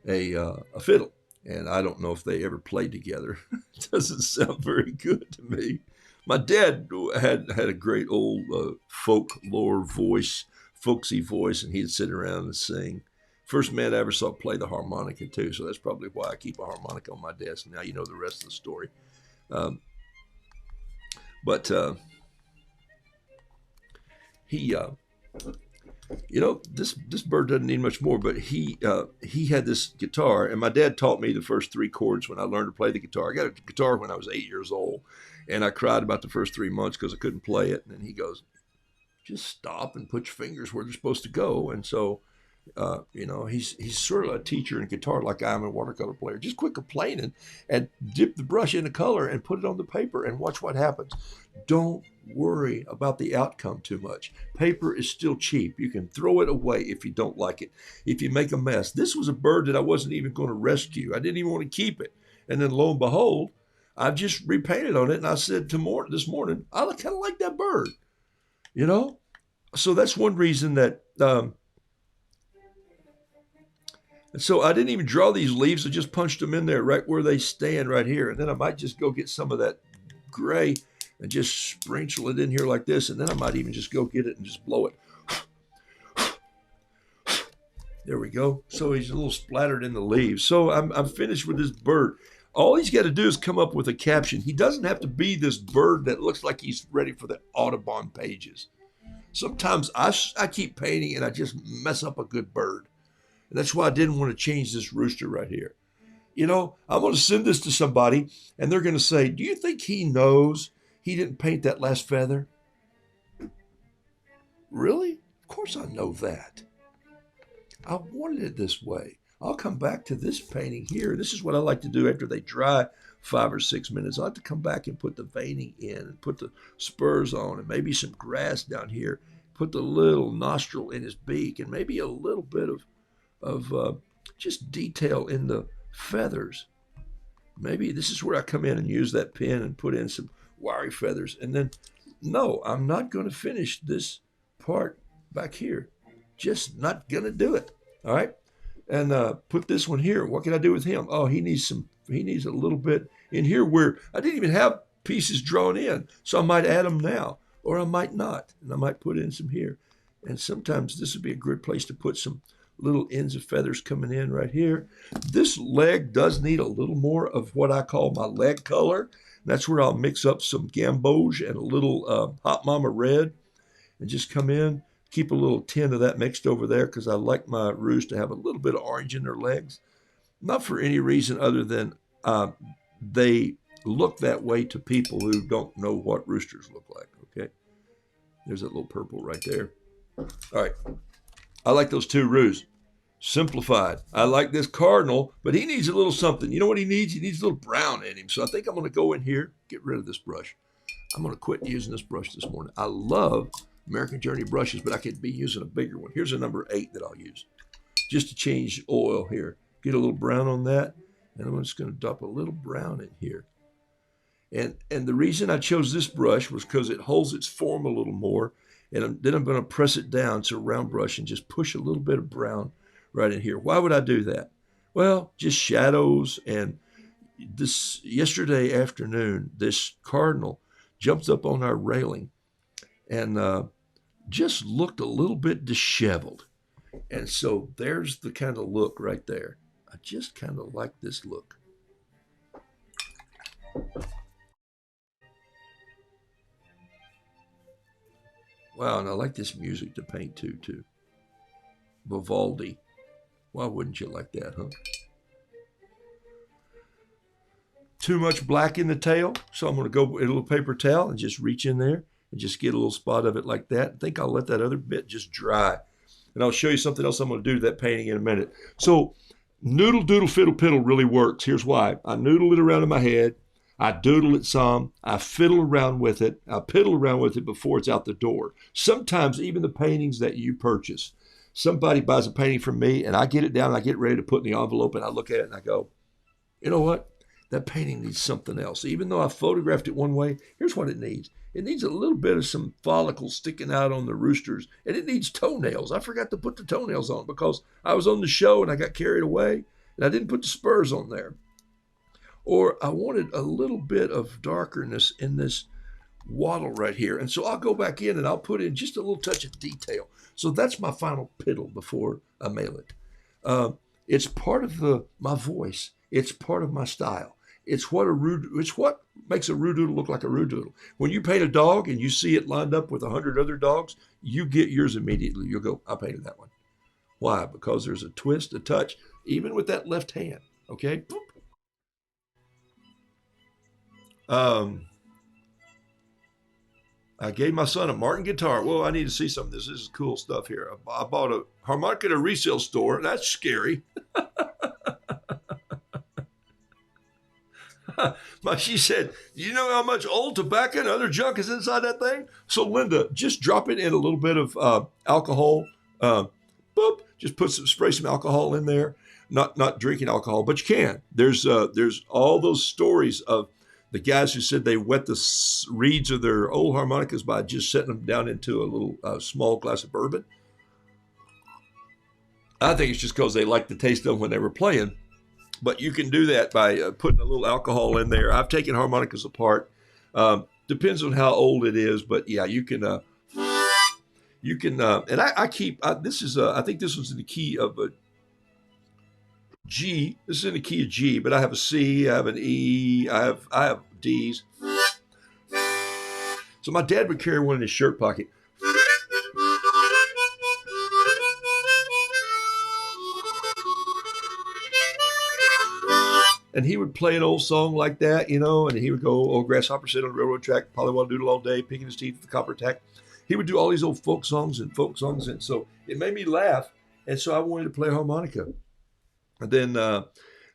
a fiddle. And I don't know if they ever played together. It doesn't sound very good to me. My dad had a great old folklore voice, folksy voice, and he'd sit around and sing. First man I ever saw play the harmonica too, so that's probably why I keep a harmonica on my desk. Now you know the rest of the story. He, you know, this bird doesn't need much more, but he had this guitar, and my dad taught me the first 3 chords when I learned to play the guitar. I got a guitar when I was 8 years old, and I cried about the first 3 months because I couldn't play it. And then he goes, "Just stop and put your fingers where they're supposed to go." And so. You know, he's sort of a teacher in guitar like I am a watercolor player. Just quit complaining and dip the brush in the color and put it on the paper and watch what happens. Don't worry about the outcome too much. Paper is still cheap. You can throw it away if you don't like it, if you make a mess. This was a bird that I wasn't even going to rescue. I didn't even want to keep it. And then lo and behold, I've just repainted on it. And I said this morning, I kind of like that bird, you know? So that's one reason that... And so I didn't even draw these leaves. I just punched them in there right where they stand right here. And then I might just go get some of that gray and just sprinkle it in here like this. And then I might even just go get it and just blow it. There we go. So he's a little splattered in the leaves. So I'm finished with this bird. All he's got to do is come up with a caption. He doesn't have to be this bird that looks like he's ready for the Audubon pages. Sometimes I keep painting and I just mess up a good bird. And that's why I didn't want to change this rooster right here. You know, I'm going to send this to somebody, and they're going to say, "Do you think he knows he didn't paint that last feather?" Really? Of course I know that. I wanted it this way. I'll come back to this painting here. This is what I like to do after they dry 5 or 6 minutes. I like to come back and put the veining in and put the spurs on and maybe some grass down here. Put the little nostril in his beak and maybe a little bit of just detail in the feathers. Maybe this is where I come in and use that pen and put in some wiry feathers. And then, no, I'm not going to finish this part back here. Just not going to do it. All right. And put this one here. What can I do with him? Oh, he needs a little bit in here where I didn't even have pieces drawn in. So I might add them now, or I might not. And I might put in some here. And sometimes this would be a good place to put some little ends of feathers coming in right here. This leg does need a little more of what I call my leg color. That's where I'll mix up some gamboge and a little Hot Mama red and just come in. Keep a little tint of that mixed over there because I like my roos to have a little bit of orange in their legs. Not for any reason other than they look that way to people who don't know what roosters look like, okay? There's that little purple right there. All right. I like those two roos. Simplified. I like this cardinal, but he needs a little something. You know what he needs? He needs a little brown in him. So I think I'm going to go in here, get rid of this brush. I'm going to quit using this brush this morning. I love American Journey brushes, but I could be using a bigger one. Here's a number 8 that I'll use just to change oil here. Get a little brown on that, and I'm just going to dump a little brown in here. And the reason I chose this brush was because it holds its form a little more, and then I'm going to press it down to a round brush and just push a little bit of brown right in here. Why would I do that? Well, just shadows. And this yesterday afternoon, this cardinal jumped up on our railing and just looked a little bit disheveled. And so there's the kind of look right there. I just kind of like this look. Wow, and I like this music to paint too. Vivaldi. Why wouldn't you like that, huh? Too much black in the tail, so I'm going to go with a little paper towel and just reach in there and just get a little spot of it like that. I think I'll let that other bit just dry. And I'll show you something else I'm going to do to that painting in a minute. So noodle, doodle, fiddle, piddle really works. Here's why. I noodle it around in my head. I doodle it some. I fiddle around with it. I piddle around with it before it's out the door. Sometimes even the paintings that you purchase, somebody buys a painting from me and I get it down and I get ready to put in the envelope and I look at it and I go, you know what? That painting needs something else. Even though I photographed it one way, here's what it needs. It needs a little bit of some follicles sticking out on the roosters, and it needs toenails. I forgot to put the toenails on because I was on the show and I got carried away, and I didn't put the spurs on there. Or I wanted a little bit of darkerness in this wattle right here, and so I'll go back in and I'll put in just a little touch of detail. So that's my final piddle before I mail it. It's part of my voice. It's part of my style. It's what makes a Roodoodle look like a Roodoodle. When you paint a dog and you see it lined up with 100 other dogs, you get yours immediately. You'll go, I painted that one. Why? Because there's a twist, a touch, even with that left hand. Okay. I gave my son a Martin guitar. Whoa, I need to see some of this. This is cool stuff here. I bought a harmonica at a resale store. That's scary. She said, you know how much old tobacco and other junk is inside that thing? So Linda, just drop it in a little bit of alcohol. Just spray some alcohol in there. Not drinking alcohol, but you can. There's all those stories of the guys who said they wet the reeds of their old harmonicas by just setting them down into a little small glass of bourbon. I think it's just because they liked the taste of them when they were playing. But you can do that by putting a little alcohol in there. I've taken harmonicas apart. Depends on how old it is, but yeah, you can. And I keep. This is. I think this was in the key of a G. This is in the key of G, but I have a C. I have an E. I have D's. So my dad would carry one in his shirt pocket. And he would play an old song like that, you know, and he would go, old grasshopper sit on the railroad track, pollywog doodle all day, picking his teeth with the copper tack. He would do all these old folk songs, and so it made me laugh. And so I wanted to play harmonica. And then,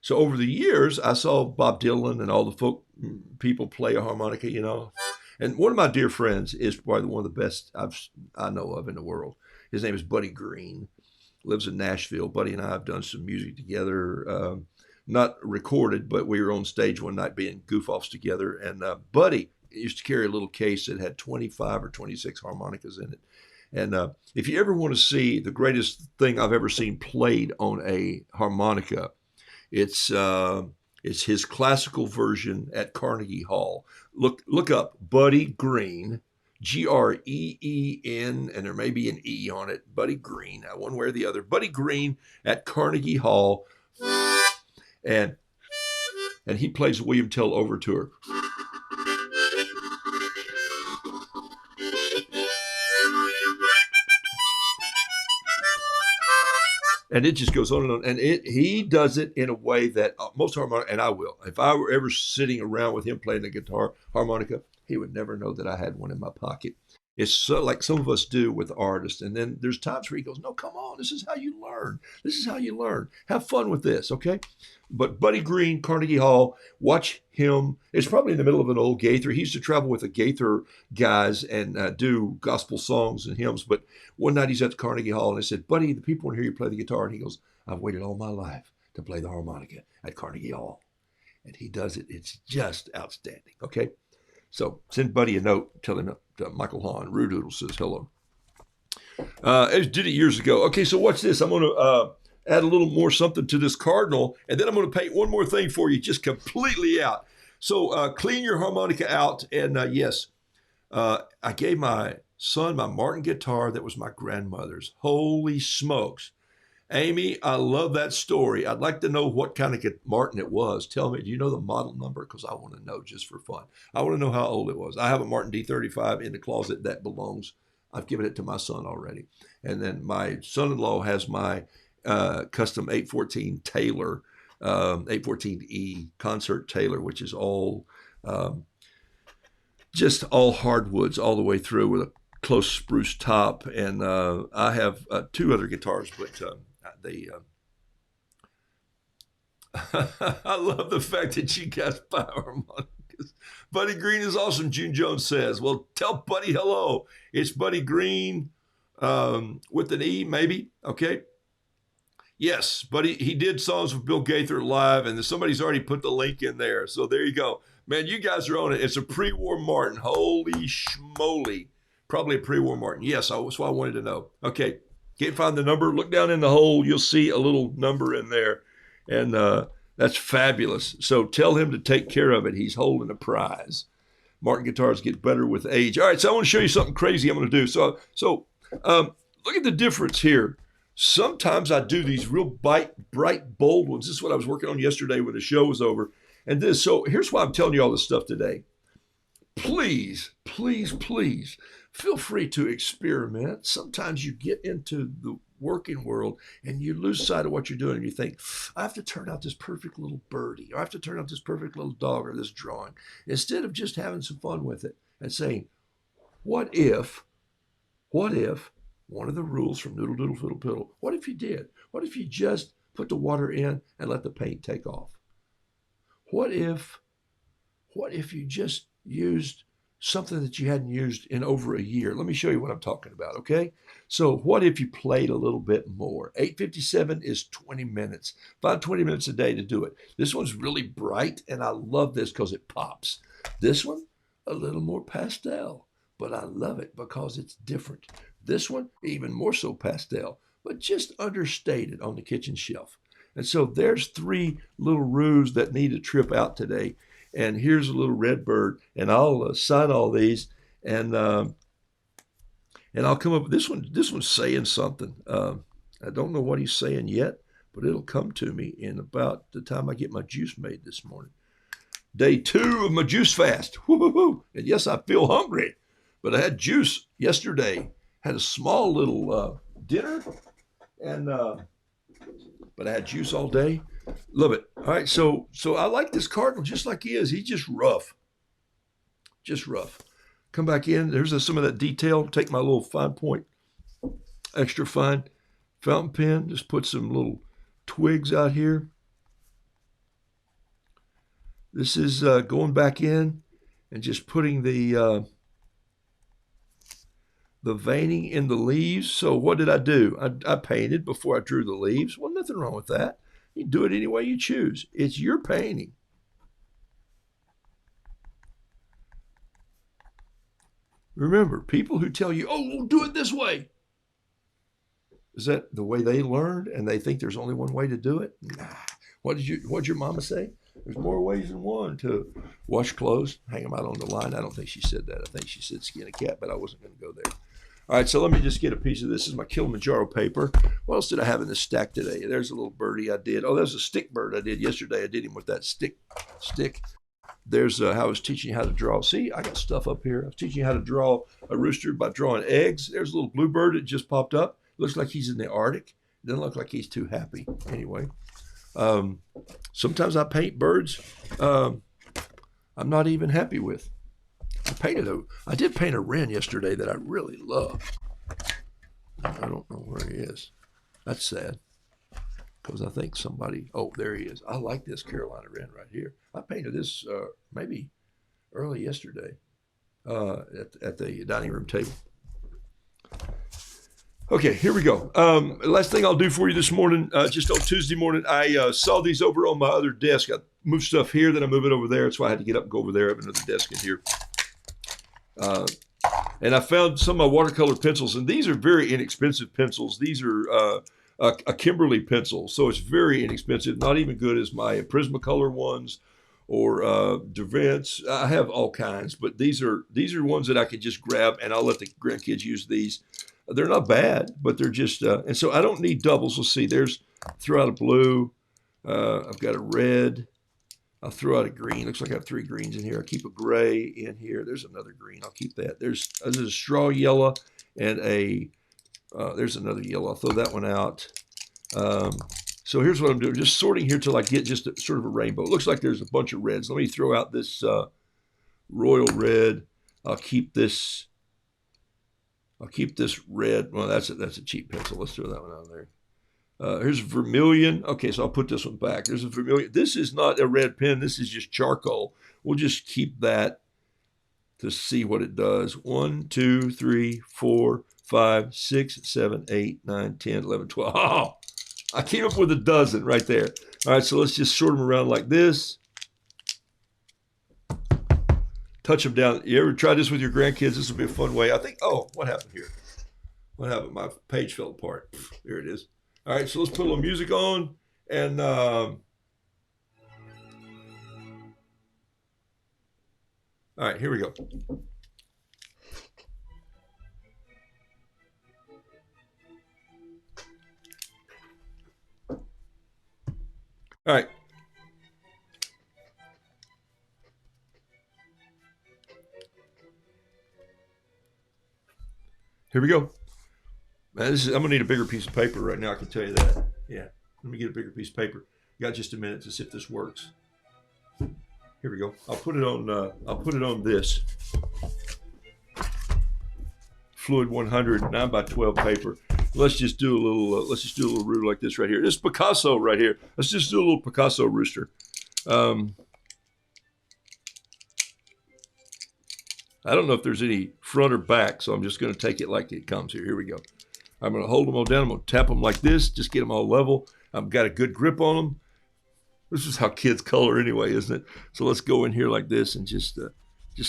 so over the years, I saw Bob Dylan and all the folk people play a harmonica, you know. And one of my dear friends is probably one of the best I know of in the world. His name is Buddy Green. Lives in Nashville. Buddy and I have done some music together, not recorded, but we were on stage one night being goof-offs together. And Buddy used to carry a little case that had 25 or 26 harmonicas in it. And if you ever want to see the greatest thing I've ever seen played on a harmonica, it's his classical version at Carnegie Hall. Look up Buddy Green, Green, and there may be an E on it. Buddy Green, one way or the other. Buddy Green at Carnegie Hall, and he plays William Tell Overture. And it just goes on and on. And he does it in a way that most harmonica, and I will. If I were ever sitting around with him playing the guitar harmonica, he would never know that I had one in my pocket. It's so like some of us do with artists. And then there's times where he goes, no, come on. This is how you learn. This is how you learn. Have fun with this, okay? But Buddy Green, Carnegie Hall, watch him. It's probably in the middle of an old Gaither. He used to travel with the Gaither guys and do gospel songs and hymns. But one night he's at the Carnegie Hall and they said, Buddy, the people want to hear you play the guitar. And he goes, I've waited all my life to play the harmonica at Carnegie Hall. And he does it. It's just outstanding, okay? So send Buddy a note, tell him Michael Hahn, Roodoodles says hello. I did it years ago. Okay, so watch this. I'm going to add a little more something to this cardinal, and then I'm going to paint one more thing for you, just completely out. So clean your harmonica out, and yes, I gave my son my Martin guitar that was my grandmother's. Holy smokes. Amy, I love that story. I'd like to know what kind of Martin it was. Tell me, do you know the model number? Because I want to know just for fun. I want to know how old it was. I have a Martin D35 in the closet that belongs. I've given it to my son already. And then my son-in-law has my custom 814 Taylor, 814E concert Taylor, which is all just all hardwoods all the way through with a close spruce top. And I have two other guitars, but I love the fact that you guys buy harmonicas. Buddy Green is awesome, June Jones says. Well, tell Buddy hello. It's Buddy Green with an E, maybe. Okay. Yes, Buddy, he did songs with Bill Gaither live, and somebody's already put the link in there. So there you go. Man, you guys are on it. It's a pre-war Martin. Holy schmoly. Probably a pre-war Martin. Yes, that's what I wanted to know. Okay. Can't find the number. Look down in the hole. You'll see a little number in there. And that's fabulous. So tell him to take care of it. He's holding a prize. Martin guitars get better with age. All right, so I want to show you something crazy I'm going to do. So look at the difference here. Sometimes I do these real bright, bold ones. This is what I was working on yesterday when the show was over. And this, so here's why I'm telling you all this stuff today. Please, please, please feel free to experiment. Sometimes you get into the working world and you lose sight of what you're doing and you think, I have to turn out this perfect little birdie, or I have to turn out this perfect little dog or this drawing, instead of just having some fun with it and saying, what if one of the rules from Noodle Doodle Fiddle Piddle, what if you did? What if you just put the water in and let the paint take off? What if you just used something that you hadn't used in over a year? Let me show you what I'm talking about, okay? So what if you played a little bit more? 8:57 is 20 minutes. About 20 minutes a day to do it. This one's really bright, and I love this because it pops. This one, a little more pastel, but I love it because it's different. This one, even more so pastel, but just understated on the kitchen shelf. And so there's three little roos that need a trip out today. And here's a little red bird, and I'll sign all these, and I'll come up with this one. This one's saying something. I don't know what he's saying yet, but it'll come to me in about the time I get my juice made this morning. Day 2 of my juice fast. Woo-hoo-hoo. And yes, I feel hungry, but I had juice yesterday. Had a small little dinner, and but I had juice all day. Love it. All right, so I like this cardinal just like he is. He's just rough. Just rough. Come back in. There's some of that detail. Take my little fine point, extra fine fountain pen. Just put some little twigs out here. This is going back in and just putting the veining in the leaves. So what did I do? I painted before I drew the leaves. Well, nothing wrong with that. You do it any way you choose. It's your painting. Remember, people who tell you, oh, we'll do it this way. Is that the way they learned and they think there's only one way to do it? Nah. What'd your mama say? There's more ways than one to wash clothes, hang them out on the line. I don't think she said that. I think she said skin a cat, but I wasn't going to go there. All right, so let me just get a piece of this. This is my Kilimanjaro paper. What else did I have in this stack today? There's a little birdie I did. Oh, there's a stick bird I did yesterday. I did him with that stick. There's how I was teaching you how to draw. See, I got stuff up here. I was teaching you how to draw a rooster by drawing eggs. There's a little bluebird that just popped up. Looks like he's in the Arctic. Doesn't look like he's too happy. Anyway, sometimes I paint birds I'm not even happy with. I did paint a wren yesterday that I really love. I don't know where he is. That's sad. Because I think somebody, oh, there he is. I like this Carolina wren right here. I painted this maybe early yesterday at the dining room table. Okay, here we go. Last thing I'll do for you this morning, just on Tuesday morning, I saw these over on my other desk. I moved stuff here, then I move it over there. That's why I had to get up and go over there. I have another desk in here. And I found some of my watercolor pencils, and these are very inexpensive pencils. These are a Kimberly pencil, so it's very inexpensive, not even good as my Prismacolor ones or Derwents. I have all kinds, but these are ones that I could just grab, and I'll let the grandkids use these. They're not bad, but they're just, and so I don't need doubles. Let's see, throw out a blue. I've got a red. I'll throw out a green. Looks like I have 3 greens in here. I'll keep a gray in here. There's another green. I'll keep that. There's a straw yellow and there's another yellow. I'll throw that one out. So here's what I'm doing. Just sorting here till I get just sort of a rainbow. It looks like there's a bunch of reds. Let me throw out this royal red. I'll keep this red. Well, that's a cheap pencil. Let's throw that one out there. Here's vermilion. Okay, so I'll put this one back. There's a vermilion. This is not a red pen. This is just charcoal. We'll just keep that to see what it does. 1, 2, 3, 4, 5, 6, 7, 8, 9, 10, 11, 12. Oh, I came up with a dozen right there. All right, so let's just sort them around like this. Touch them down. You ever try this with your grandkids? This will be a fun way. I think, oh, what happened here? What happened? My page fell apart. There it is. All right, so let's put a little music on. And all right, here we go. All right. Here we go. Man, I'm going to need a bigger piece of paper right now, I can tell you that. Yeah, let me get a bigger piece of paper. Got just a minute to see if this works. Here we go. I'll put it on this Fluid 100 9x12 paper. Let's just do a little rooster like this right here. This Picasso right here. Let's just do a little Picasso rooster. I don't know if there's any front or back, so I'm just going to take it like it comes here. Here we go. I'm going to hold them all down. I'm going to tap them like this, just get them all level. I've got a good grip on them. This is how kids color anyway, isn't it? So let's go in here like this and just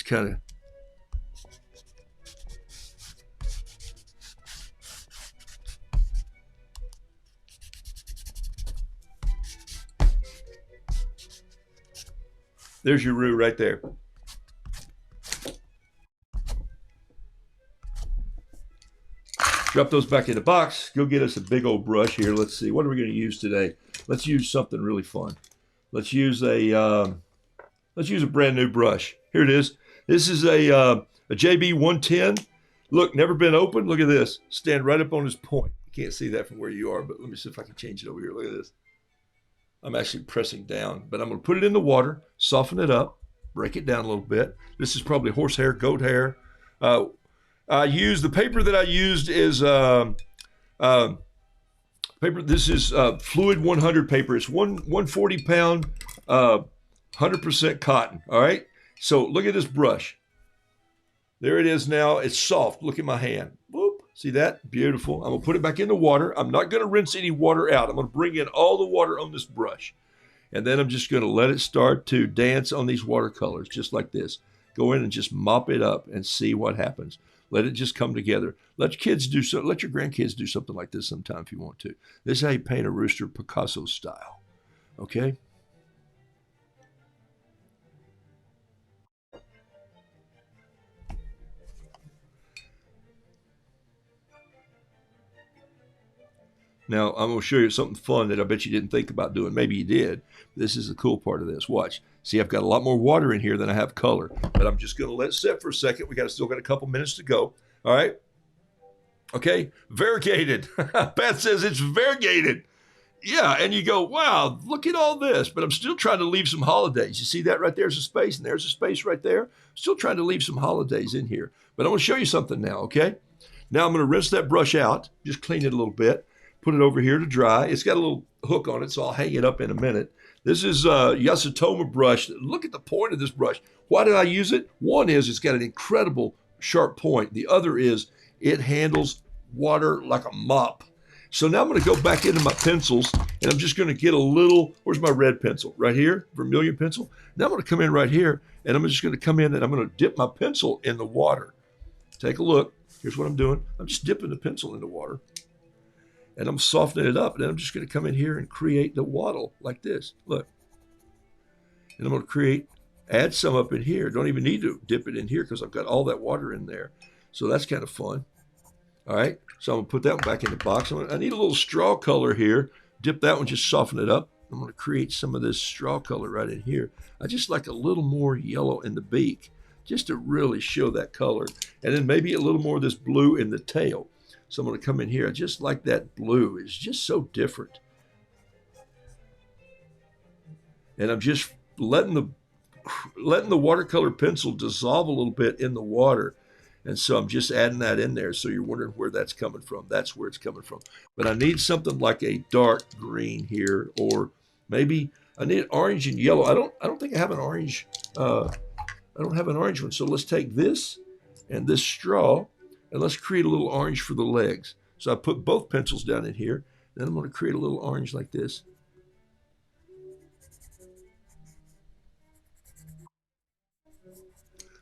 kind of. There's your roux right there. Drop those back in the box. Go get us a big old brush here. Let's see. What are we going to use today? Let's use something really fun. Let's use a brand new brush. Here it is. This is a JB 110. Look, never been opened. Look at this. Stand right up on this point. You can't see that from where you are, but let me see if I can change it over here. Look at this. I'm actually pressing down, but I'm going to put it in the water, soften it up, break it down a little bit. This is probably horsehair, goat hair. The paper that I used is Paper. This is Fluid 100 paper. It's 140 pound, 100% cotton. All right. So look at this brush. There it is now. It's soft. Look at my hand. Whoop. See that? Beautiful. I'm going to put it back in the water. I'm not going to rinse any water out. I'm going to bring in all the water on this brush. And then I'm just going to let it start to dance on these watercolors, just like this. Go in and just mop it up and see what happens. Let it just come together. Let your kids do so. Let your grandkids do something like this sometime if you want to. This is how you paint a rooster Picasso style. Okay? Now, I'm going to show you something fun that I bet you didn't think about doing. Maybe you did. This is the cool part of this. Watch. See, I've got a lot more water in here than I have color. But I'm just going to let it sit for a second. Still got a couple minutes to go. All right? Okay? Variegated. Beth says it's variegated. Yeah, and you go, wow, look at all this. But I'm still trying to leave some holidays. You see that right there's a space, and there's a space right there. Still trying to leave some holidays in here. But I'm going to show you something now, okay? Now I'm going to rinse that brush out. Just clean it a little bit. Put it over here to dry. It's got a little hook on it, so I'll hang it up in a minute. This is a Yasutoma brush. Look at the point of this brush. Why did I use it? One is it's got an incredible sharp point. The other is it handles water like a mop. So now I'm going to go back into my pencils, and I'm just going to get a little, where's my red pencil? Right here, vermilion pencil. Now I'm going to come in right here, and I'm just going to come in, and I'm going to dip my pencil in the water. Take a look. Here's what I'm doing. I'm just dipping the pencil in the water. And I'm softening it up. And then I'm just going to come in here and create the waddle like this. Look. And I'm going to add some up in here. Don't even need to dip it in here because I've got all that water in there. So that's kind of fun. All right. So I'm going to put that one back in the box. I need a little straw color here. Dip that one, just soften it up. I'm going to create some of this straw color right in here. I just like a little more yellow in the beak, just to really show that color. And then maybe a little more of this blue in the tail. So I'm going to come in here. I just like that blue. It's just so different. And I'm just letting the watercolor pencil dissolve a little bit in the water. And so I'm just adding that in there. So you're wondering where that's coming from. That's where it's coming from. But I need something like a dark green here, or maybe I need orange and yellow. I don't think I have an orange. I don't have an orange one. So let's take this and this straw. And let's create a little orange for the legs. So I put both pencils down in here. Then I'm going to create a little orange like this.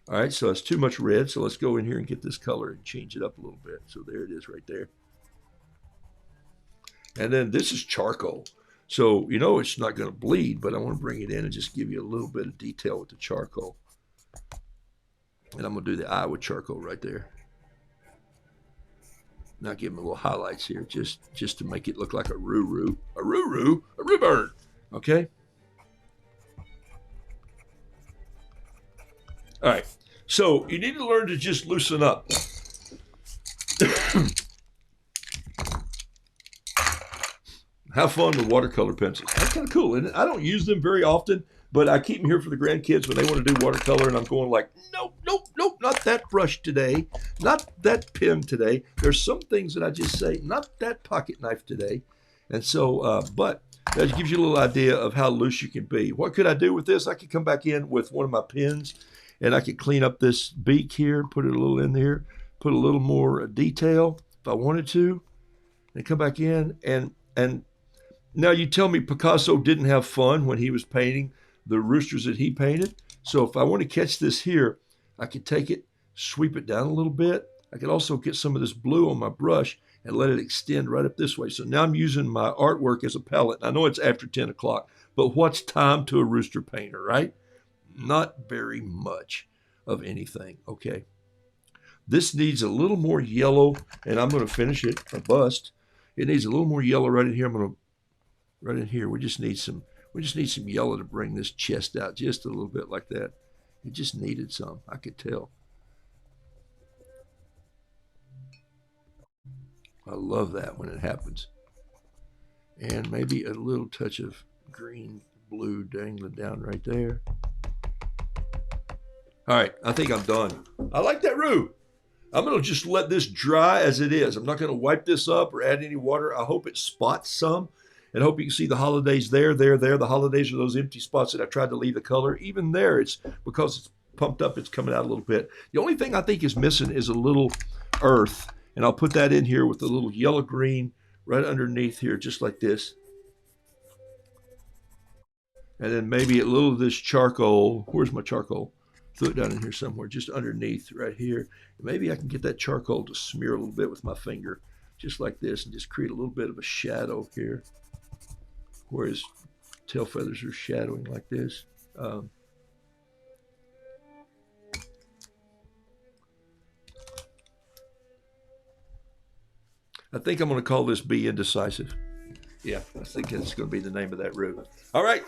All right, so it's too much red. So let's go in here and get this color and change it up a little bit. So there it is right there. And then this is charcoal. So, you know, it's not going to bleed, but I want to bring it in and just give you a little bit of detail with the charcoal. And I'm going to do the eye with charcoal right there. Now give them a little highlights here, just to make it look like a roo-roo bird. Okay. All right. So you need to learn to just loosen up. Have fun with watercolor pencils. That's kind of cool. And I don't use them very often, but I keep them here for the grandkids when they want to do watercolor, and I'm going like, nope, not that brush today, not that pen today. There's some things that I just say, not that pocket knife today. And so, but that gives you a little idea of how loose you can be. What could I do with this? I could come back in with one of my pens, and I could clean up this beak here, put it a little in there, put a little more detail if I wanted to, and come back in. And now you tell me Picasso didn't have fun when he was painting the roosters that he painted. So if I want to catch this here, I could take it, sweep it down a little bit. I could also get some of this blue on my brush and let it extend right up this way. So now I'm using my artwork as a palette. I know it's after 10 o'clock, but what's time to a rooster painter, right? Not very much of anything, okay? This needs a little more yellow, and I'm going to finish it, a bust. It needs a little more yellow right in here. I'm going to, right in here, we just need some yellow to bring this chest out just a little bit like that. It just needed some, I could tell. I love that when it happens. And maybe a little touch of green, blue dangling down right there. All right, I think I'm done. I like that roo. I'm going to just let this dry as it is. I'm not going to wipe this up or add any water. I hope it spots some, and hope you can see the holidays there. The holidays are those empty spots that I tried to leave the color. Even there, it's because it's pumped up, it's coming out a little bit. The only thing I think is missing is a little earth, and I'll put that in here with a little yellow green right underneath here, just like this. And then maybe a little of this charcoal. Where's my charcoal? Threw it down in here somewhere, just underneath right here. Maybe I can get that charcoal to smear a little bit with my finger, just like this, and just create a little bit of a shadow here, where his tail feathers are shadowing like this. I think I'm going to call this Be Indecisive. Yeah, I think that's going to be the name of that room. All right.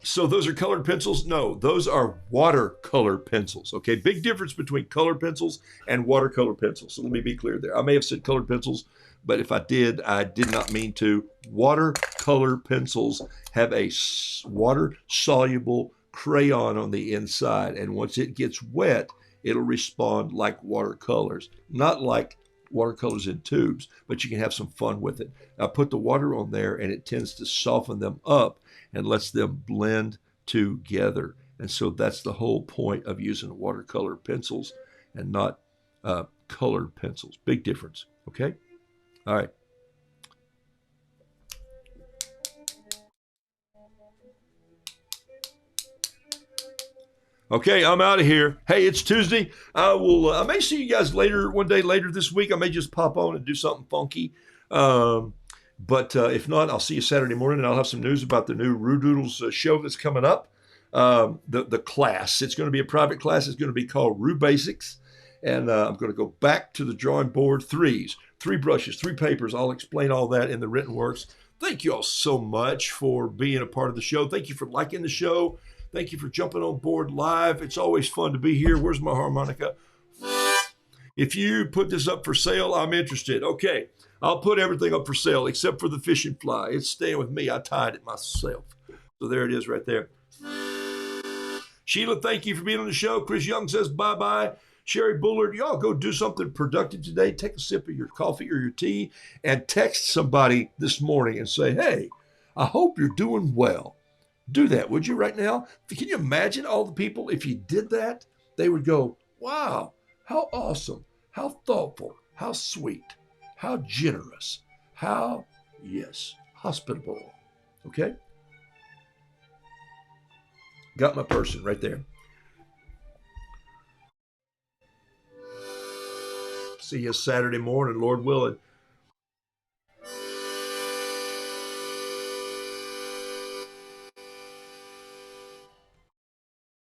So those are colored pencils? No, those are watercolor pencils. Okay, big difference between colored pencils and watercolor pencils. So let me be clear there. I may have said colored pencils, but if I did not mean to. Watercolor pencils have a water-soluble crayon on the inside, and once it gets wet, it'll respond like watercolors, not like watercolors in tubes, but you can have some fun with it. I put the water on there, and it tends to soften them up and lets them blend together. And so that's the whole point of using watercolor pencils and not colored pencils. Big difference. Okay? All right. Okay, I'm out of here. Hey, it's Tuesday. I may see you guys one day later this week. I may just pop on and do something funky. But if not, I'll see you Saturday morning, and I'll have some news about the new Roodoodles show that's coming up. The class. It's going to be a private class. It's going to be called Roo Basics. And I'm going to go back to the drawing board. Three brushes, 3 papers. I'll explain all that in the written works. Thank you all so much for being a part of the show. Thank you for liking the show. Thank you for jumping on board live. It's always fun to be here. Where's my harmonica? If you put this up for sale, I'm interested. Okay, I'll put everything up for sale except for the fishing fly. It's staying with me. I tied it myself. So there it is right there. Sheila, thank you for being on the show. Chris Young says bye-bye. Sherry Bullard, y'all go do something productive today. Take a sip of your coffee or your tea and text somebody this morning and say, hey, I hope you're doing well. Do that, would you, right now? Can you imagine all the people, if you did that, they would go, wow, how awesome, how thoughtful, how sweet, how generous, how, yes, hospitable. Okay? Got my person right there. See you Saturday morning, Lord willing.